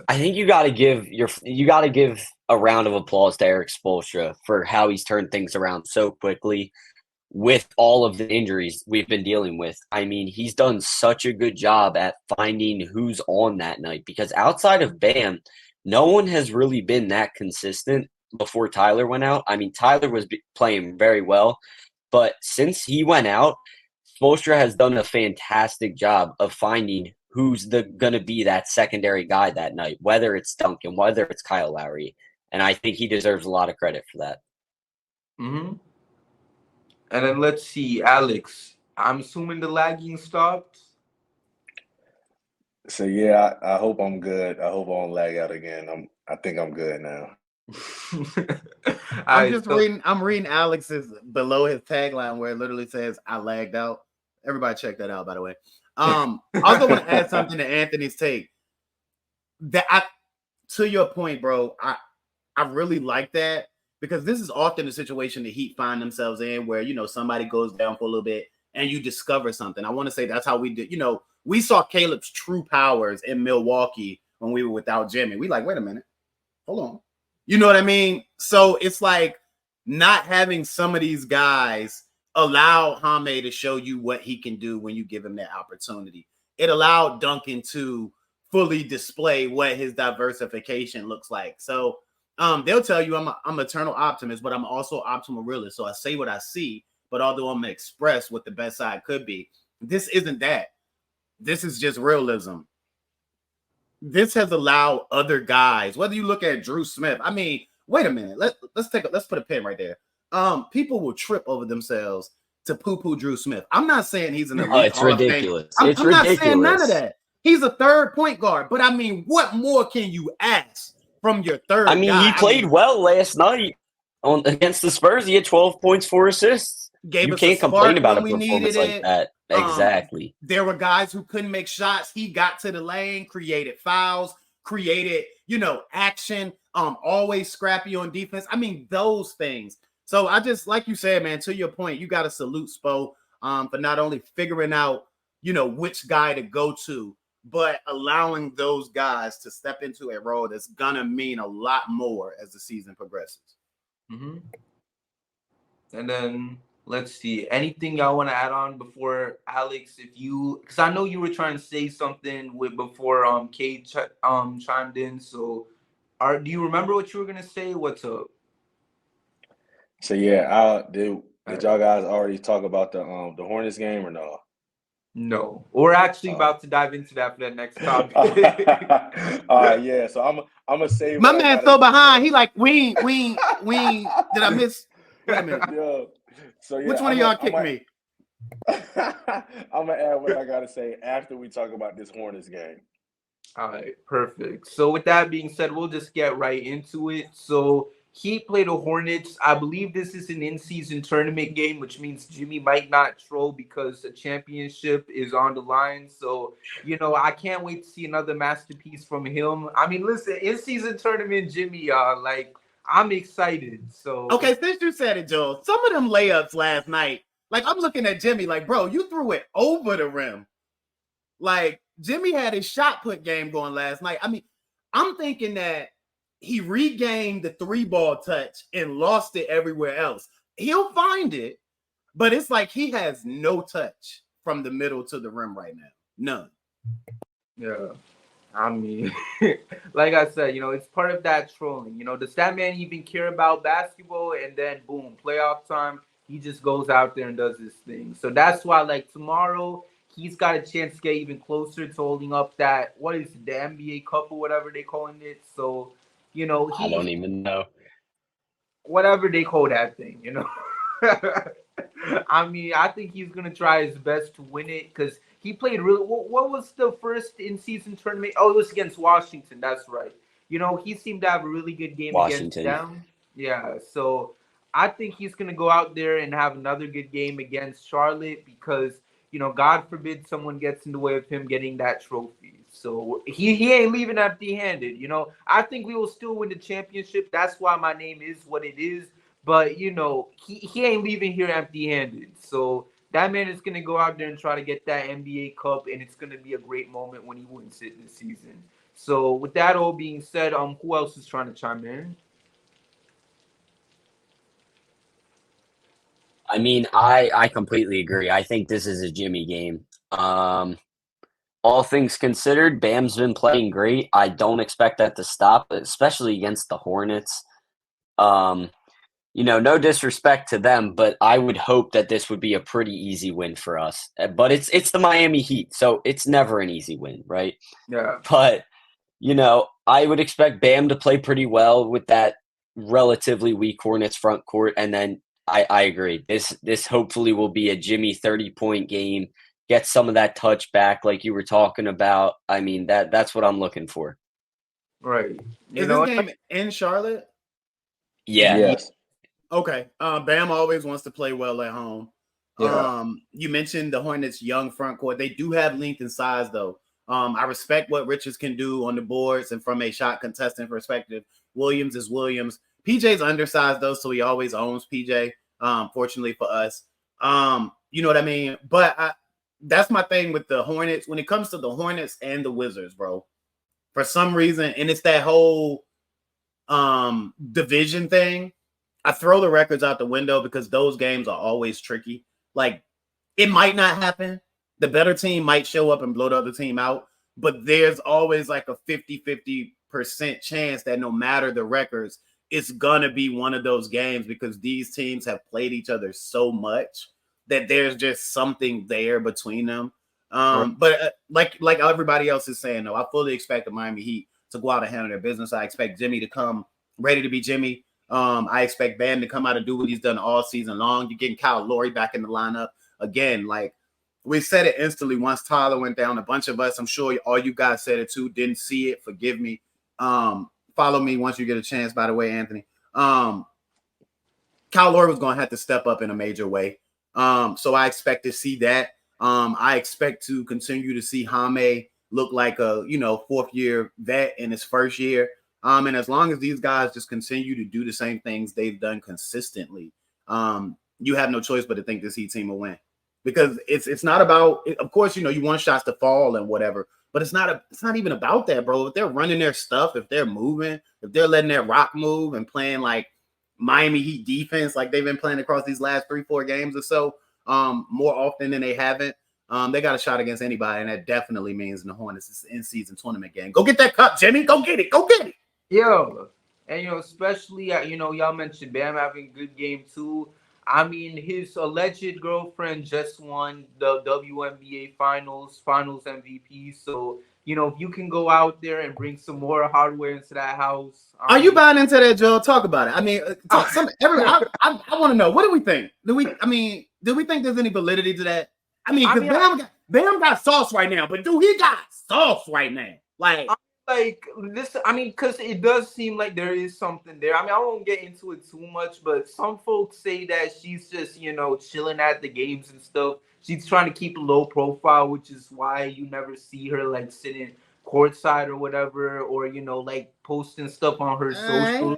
I think you got to give a round of applause to Eric Spoelstra for how he's turned things around so quickly with all of the injuries we've been dealing with. I mean, he's done such a good job at finding who's on that night, because outside of Bam, no one has really been that consistent before Tyler went out. I mean, Tyler was playing very well, but since he went out, Spoelstra has done a fantastic job of finding who's going to be that secondary guy that night, whether it's Duncan, whether it's Kyle Lowry. And I think he deserves a lot of credit for that. Mm-hmm. And then let's see, Alex. I'm assuming the lagging stopped. So yeah, I hope I'm good. I hope I don't lag out again. I think I'm good now. I'm reading Alex's below his tagline where it literally says "I lagged out." Everybody check that out, by the way. I also want to add something to Anthony's take. To your point, bro, I really like that, because this is often the situation the Heat find themselves in, where somebody goes down for a little bit and you discover something. I want to say that's how we did. We saw Caleb's true powers in Milwaukee when we were without Jimmy. We like, wait a minute, hold on. You know what I mean? So it's like not having some of these guys allow Jaime to show you what he can do when you give him that opportunity. It allowed Duncan to fully display what his diversification looks like. So they'll tell you I'm eternal optimist, but I'm also optimal realist. So I say what I see, but although I'm going to express what the best side could be, this isn't that. This is just realism. This has allowed other guys, whether you look at Drew Smith. I mean, wait a minute. Let's put a pin right there. People will trip over themselves to poo-poo Drew Smith. I'm not saying he's an elite. It's ridiculous. I'm ridiculous. Not saying none of that. He's a third point guard, but I mean, what more can you ask from your third guy? He played well last night against the Spurs. He had 12 points, 4 assists. You can't complain about a performance like that. Exactly. There were guys who couldn't make shots. He got to the lane, created fouls, created, action, always scrappy on defense. I mean, those things. So I just, like you said, man, to your point, you got to salute Spo for not only figuring out, which guy to go to, but allowing those guys to step into a role that's going to mean a lot more as the season progresses. Mm-hmm. And then let's see. Anything y'all want to add on before Alex? Because I know you were trying to say something before Kate chimed in. So, do you remember what you were gonna say? What's up? So yeah, did y'all guys already talk about the Hornets game or no? No, we're actually about to dive into that for that next topic. All right, yeah. So I'm gonna save. My man so behind. He like we. Did I miss? Wait a minute. Yo, so yeah, which one of y'all kicked me? I'm gonna add what I gotta say after we talk about this Hornets game. All right, perfect. So with that being said, we'll just get right into it. So Heat played the Hornets. I believe this is an in-season tournament game, which means Jimmy might not troll because a championship is on the line. So, I can't wait to see another masterpiece from him. I mean, listen, in-season tournament, Jimmy, I'm excited. So okay, since you said it, Joel, some of them layups last night, like I'm looking at Jimmy, like, bro, you threw it over the rim. Like Jimmy had his shot put game going last night. I mean, I'm thinking that he regained the 3-ball touch and lost it everywhere else. He'll find it, but it's like he has no touch from the middle to the rim right now. None. Yeah. I mean, like I said, it's part of that trolling. Does that man even care about basketball? And then, boom, playoff time, he just goes out there and does his thing. So that's why, like, tomorrow, he's got a chance to get even closer to holding up that, what is it, the NBA Cup or whatever they calling it. So, I don't even know. whatever they call that thing. I mean, I think he's gonna try his best to win it because he played really. What was the first in-season tournament? Oh, it was against Washington. That's right. He seemed to have a really good game against Washington. them. Yeah, so I think he's gonna go out there and have another good game against Charlotte because God forbid someone gets in the way of him getting that trophy. So he ain't leaving empty-handed. I think we will still win the championship. That's why my name is what it is. But he ain't leaving here empty-handed. So that man is gonna go out there and try to get that NBA Cup, and it's gonna be a great moment when he wins it this season. So with that all being said, who else is trying to chime in? I mean, I completely agree. I think this is a Jimmy game. All things considered, Bam's been playing great. I don't expect that to stop, especially against the Hornets. No disrespect to them, but I would hope that this would be a pretty easy win for us. But it's the Miami Heat, so it's never an easy win, right? Yeah. But I would expect Bam to play pretty well with that relatively weak Hornets front court, and then I agree. This hopefully will be a Jimmy 30-point game. Get some of that touch back, like you were talking about. I mean, that's what I'm looking for. Right. Is this game in Charlotte? Yeah. Yes. Okay. Bam always wants to play well at home. Yeah. You mentioned the Hornets' young front court. They do have length and size, though. I respect what Richards can do on the boards and from a shot contestant perspective. Williams is Williams. PJ's undersized, though, so he always owns PJ, fortunately for us. You know what I mean? But that's my thing with the Hornets. When it comes to the Hornets and the Wizards, bro, for some reason, and it's that whole division thing, I throw the records out the window because those games are always tricky. Like, it might not happen. The better team might show up and blow the other team out, but there's always like a 50% chance that no matter the records, it's gonna be one of those games because these teams have played each other so much that there's just something there between them. But like everybody else is saying, though, I fully expect the Miami Heat to go out and handle their business. I expect Jimmy to come ready to be Jimmy. I expect Bam to come out and do what he's done all season long. You're getting Kyle Lowry back in the lineup again. Like, we said it instantly once Tyler went down. A bunch of us, I'm sure all you guys said it too, didn't see it. Forgive me. Follow me once you get a chance, by the way, Anthony. Kyle Lowry was going to have to step up in a major way. So I expect to see that. I expect to continue to see Jaime look like a, fourth-year vet in his first year. And as long as these guys just continue to do the same things they've done consistently, you have no choice but to think this Heat team will win. Because it's not about, of course, you want shots to fall and whatever, but it's not even about that, bro. If they're running their stuff, if they're moving, if they're letting their rock move and playing like Miami Heat defense, like they've been playing across these last 3-4 games or so, more often than they haven't, they got a shot against anybody, and that definitely means in the Hornets in-season tournament game. Go get that cup, Jimmy. Go get it. Go get it. Yo, and especially y'all mentioned Bam having a good game too. I mean, his alleged girlfriend just won the WNBA Finals MVP. So if you can go out there and bring some more hardware into that house, are you buying into that, Joe? Talk about it. I mean, I want to know, what do we think? Do we think there's any validity to that? I mean, because Bam got sauce right now, but dude, he got sauce right now. Like this, I mean, because it does seem like there is something there. I mean, I won't get into it too much, but some folks say that she's just, chilling at the games and stuff. She's trying to keep a low profile, which is why you never see her like sitting courtside or whatever, or like posting stuff on her social.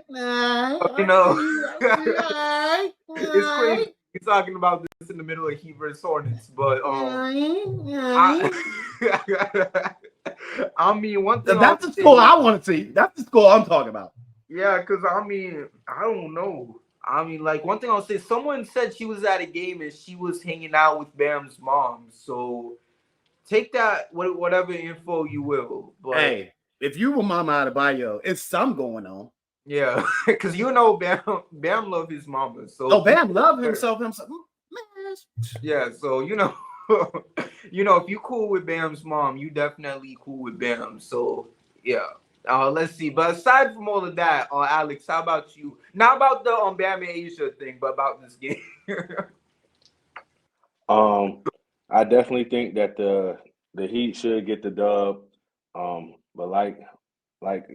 It's crazy. He's talking about this in the middle of Heat versus Hornets, but I mean, one thing that's the score I want to see. That's the score I'm talking about. Yeah, because I mean, I don't know. I mean, like, one thing I'll say, someone said she was at a game and she was hanging out with Bam's mom. So take that whatever info you will. But Hey, if you were Mama Adebayo, it's some going on. yeah, because you know Bam love his mama. So Oh, Bam love himself. Man. Yeah, so if you cool with Bam's mom, you definitely cool with Bam. So yeah. Let's see. But aside from all of that, Alex, how about you? Not about the Bam and Asia thing, but about this game. I definitely think that the Heat should get the dub. But like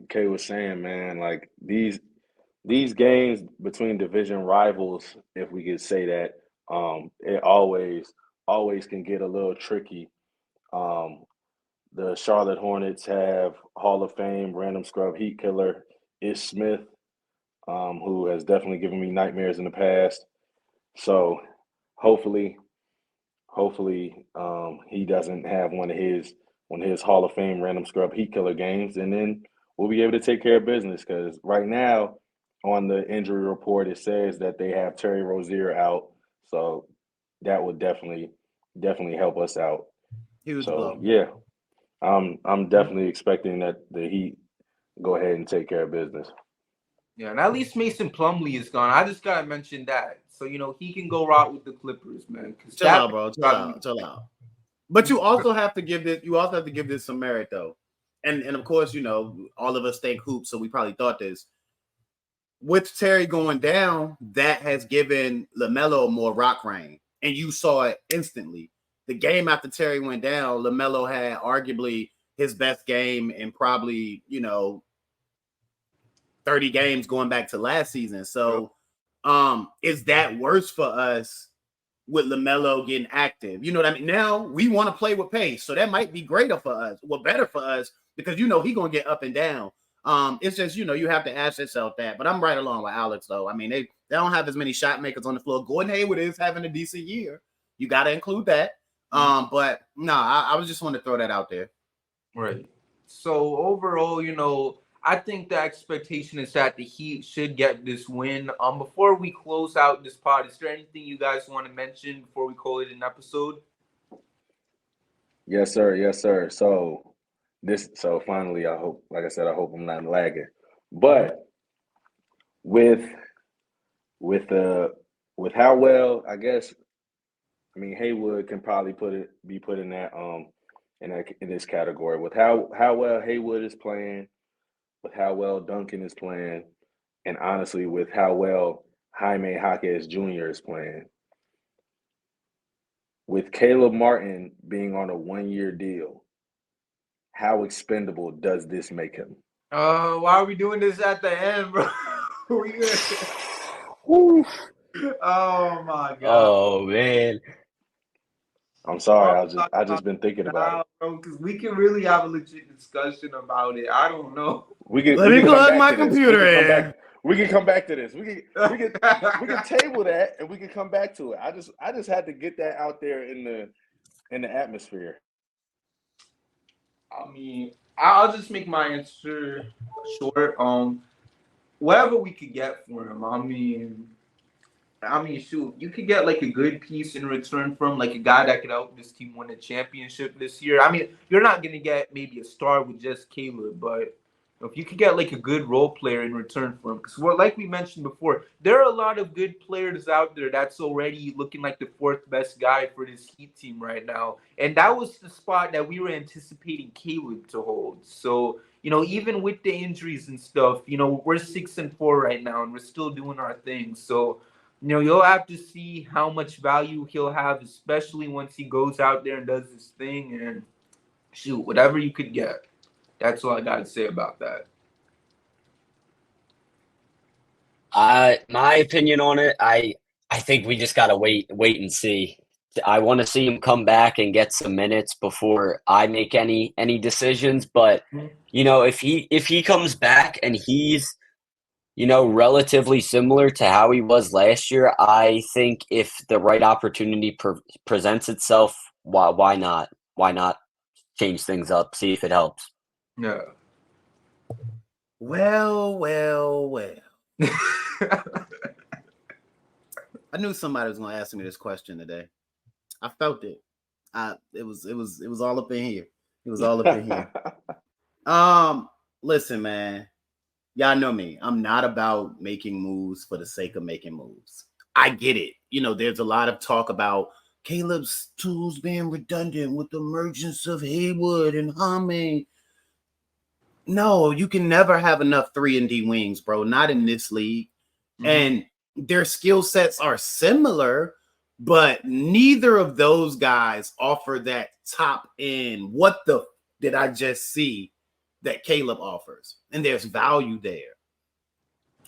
Kay was saying, man, like these games between division rivals, if we could say that, it always can get a little tricky. Um, the Charlotte Hornets have Hall of Fame random scrub Heat killer Ish Smith, who has definitely given me nightmares in the past. So hopefully, he doesn't have one of his Hall of Fame random scrub Heat killer games, and then we'll be able to take care of business. Because right now, on the injury report, it says that they have Terry Rozier out, so that would definitely help us out. Huge So blow. yeah, I'm definitely expecting that the Heat go ahead and take care of business. Yeah, and at least Mason Plumlee is gone. I just gotta mention that, so he can go out with the Clippers, man. Chill out, bro. Chill out. But you also have to give this. You also have to give this some merit, though. And of course, all of us think hoops, so we probably thought this. With Terry going down, that has given LaMelo more rock rain, and you saw it instantly. The game after Terry went down, LaMelo had arguably his best game in probably 30 games going back to last season. So, is that worse for us with LaMelo getting active? You know what I mean? Now we want to play with pace, so that might be greater for us, well, better for us, because he's gonna get up and down. It's just you have to ask yourself that. But I'm right along with Alex, though. I mean, they don't have as many shot makers on the floor. Gordon Hayward is having a decent year. You got to include that. But no, I was just want to throw that out there. Right. So overall, I think the expectation is that the Heat should get this win. Before we close out this pod, is there anything you guys want to mention before we call it an episode? Yes, sir. Yes, sir. So finally, I hope, like I said, I hope I'm not lagging. But with how well, I guess, I mean, Haywood can probably be put in that in this category with how well Haywood is playing, with how well Duncan is playing, and honestly with how well Jaime Jaquez Jr. is playing. With Caleb Martin being on a 1-year deal, how expendable does this make him? Why are we doing this at the end, bro? Oh my god. Oh man. I'm sorry, I just been thinking about it, bro. Because we can really have a legit discussion about it. I don't know. Let me plug my computer in. We can come back to this. We can table that and we can come back to it. I just had to get that out there in the atmosphere. I mean, I'll just make my answer short. Whatever we could get for him. I mean, shoot, you could get like a good piece in return from like a guy that could help this team win a championship this year. I mean, you're not gonna get maybe a star with just Caleb, but if you could get like a good role player in return for him, because like we mentioned before, there are a lot of good players out there that's already looking like the fourth best guy for this Heat team right now, and that was the spot that we were anticipating Caleb to hold. So even with the injuries and stuff, we're 6-4 right now, and we're still doing our thing. So you'll have to see how much value he'll have, especially once he goes out there and does his thing. And shoot, whatever you could get. That's all I got to say about that. My opinion on it, I think we just gotta wait and see. I want to see him come back and get some minutes before I make any decisions. But if he comes back and he's relatively similar to how he was last year, I think if the right opportunity presents itself, why not? Why not change things up, see if it helps? Yeah. Well. I knew somebody was going to ask me this question today. I felt it. It was all up in here. It was all up in here. Listen, man. Y'all know me. I'm not about making moves for the sake of making moves. I get it. There's a lot of talk about Caleb's tools being redundant with the emergence of Haywood and Hame. No, you can never have enough 3-and-D wings, bro. Not in this league. Mm-hmm. And their skill sets are similar, but neither of those guys offer that top end. What the did I just see that Caleb offers? And there's value there.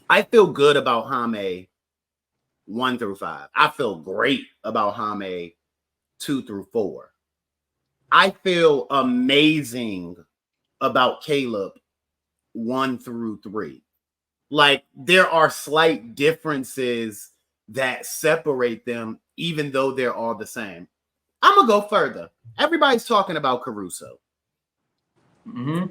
I feel good about Hame 1 through 5. I feel great about Hame 2 through 4. I feel amazing about Caleb 1 through 3. Like, there are slight differences that separate them, even though they're all the same. I'm going to go further. Everybody's talking about Caruso. Mm-hmm.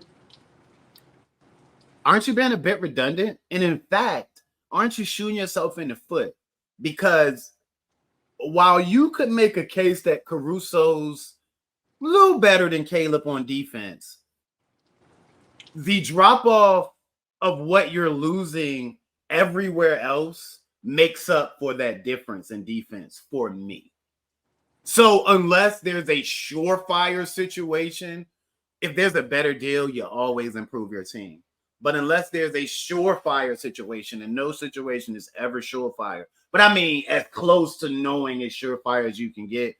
Aren't you being a bit redundant? And in fact, aren't you shooting yourself in the foot? Because while you could make a case that Caruso's a little better than Caleb on defense, the drop-off of what you're losing everywhere else makes up for that difference in defense for me. So unless there's a surefire situation, if there's a better deal, you always improve your team. But unless there's a surefire situation, and no situation is ever surefire, but I mean as close to knowing as surefire as you can get,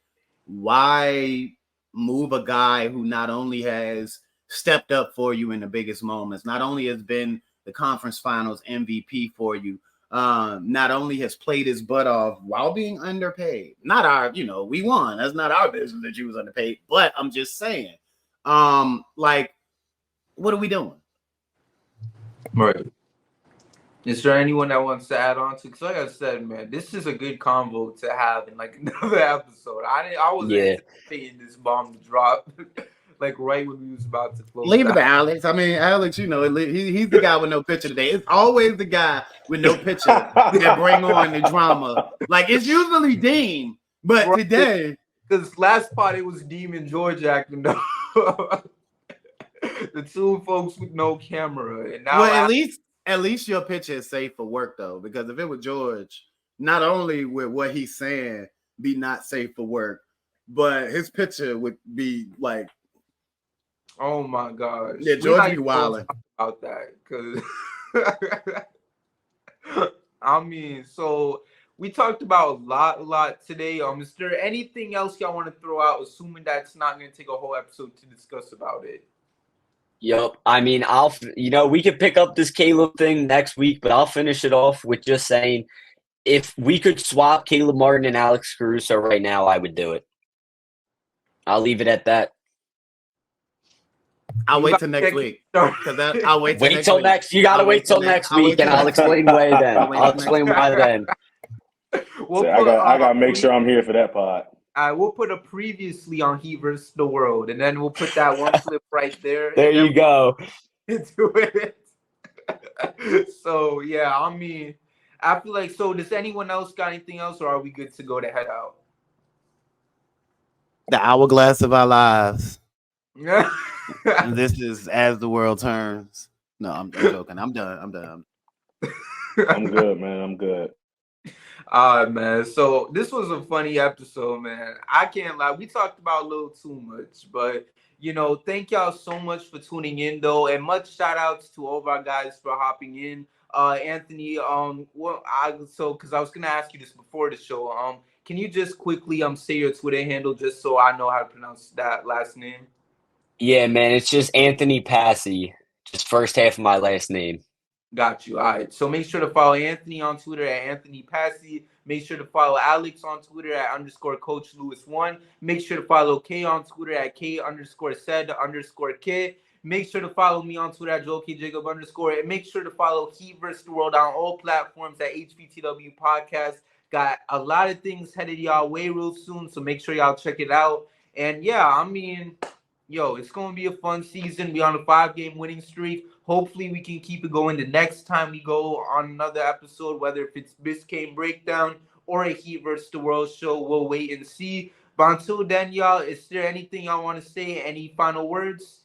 why move a guy who not only has stepped up for you in the biggest moments, not only has been the conference finals MVP for you, not only has played his butt off while being underpaid. Not our, we won. That's not our business that you was underpaid. But I'm just saying, like, what are we doing? Right. Is there anyone that wants to add on to? Because like I said, man, this is a good convo to have in like another episode. I was anticipating this bomb to drop like right when we was about to close. Leave it to Alex. I mean, Alex, he's the guy with no picture today. It's always the guy with no picture that bring on the drama. Like, it's usually Dean, but right. Today, because last part it was Dean and George acting up. The two folks with no camera, and now at least your picture is safe for work though, because if it was George, not only would what he's saying be not safe for work, but his picture would be like, oh my gosh, yeah, George be wilding about that because I mean, so we talked about a lot today. Is there anything else y'all want to throw out, assuming that's not going to take a whole episode to discuss about it? Yep. I mean, we could pick up this Caleb thing next week, but I'll finish it off with just saying, if we could swap Caleb Martin and Alex Caruso right now, I would do it. I'll leave it at that. I'll wait till next week. I'll wait till next week. You got to wait till next week, and I'll explain why then. I'll explain why then. I got to make sure I'm here for that pod. We'll put a previously on Heat versus the World, and then we'll put that one clip right there. There you go. Into it. So, yeah, I mean, I feel like, so does anyone else got anything else, or are we good to go to head out? The hourglass of our lives. This is As the World Turns. No, I'm joking. I'm done. I'm good, man. I'm good. Man. So this was a funny episode, man. I can't lie. We talked about a little too much, but thank y'all so much for tuning in, though, and much shout outs to all of our guys for hopping in. Anthony, because I was gonna ask you this before the show. Can you just quickly say your Twitter handle just so I know how to pronounce that last name? Yeah, man. It's just Anthony Passy. Just first half of my last name. Got you. All right. So make sure to follow Anthony on Twitter at Anthony Passy. Make sure to follow Alex on Twitter at _CoachLewis1. Make sure to follow K on Twitter at K_said_K. Make sure to follow me on Twitter at JoelKJacob_. And make sure to follow Heat vs. the World on all platforms at HVTW Podcast. Got a lot of things headed y'all way real soon, so make sure y'all check it out. And yeah, I mean, it's going to be a fun season. We're on a 5-game winning streak. Hopefully, we can keep it going the next time we go on another episode, whether if it's Biscayne Breakdown or a Heat vs. the World show. We'll wait and see. But until then, y'all, is there anything y'all want to say? Any final words?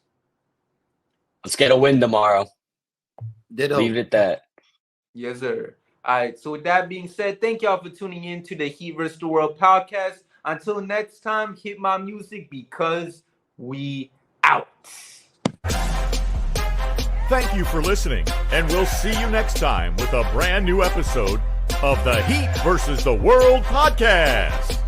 Let's get a win tomorrow. Ditto. Leave it at that. Yes, sir. All right. So with that being said, thank y'all for tuning in to the Heat vs. the World podcast. Until next time, hit my music because we out. Thank you for listening, and we'll see you next time with a brand new episode of the Heat vs. the World podcast.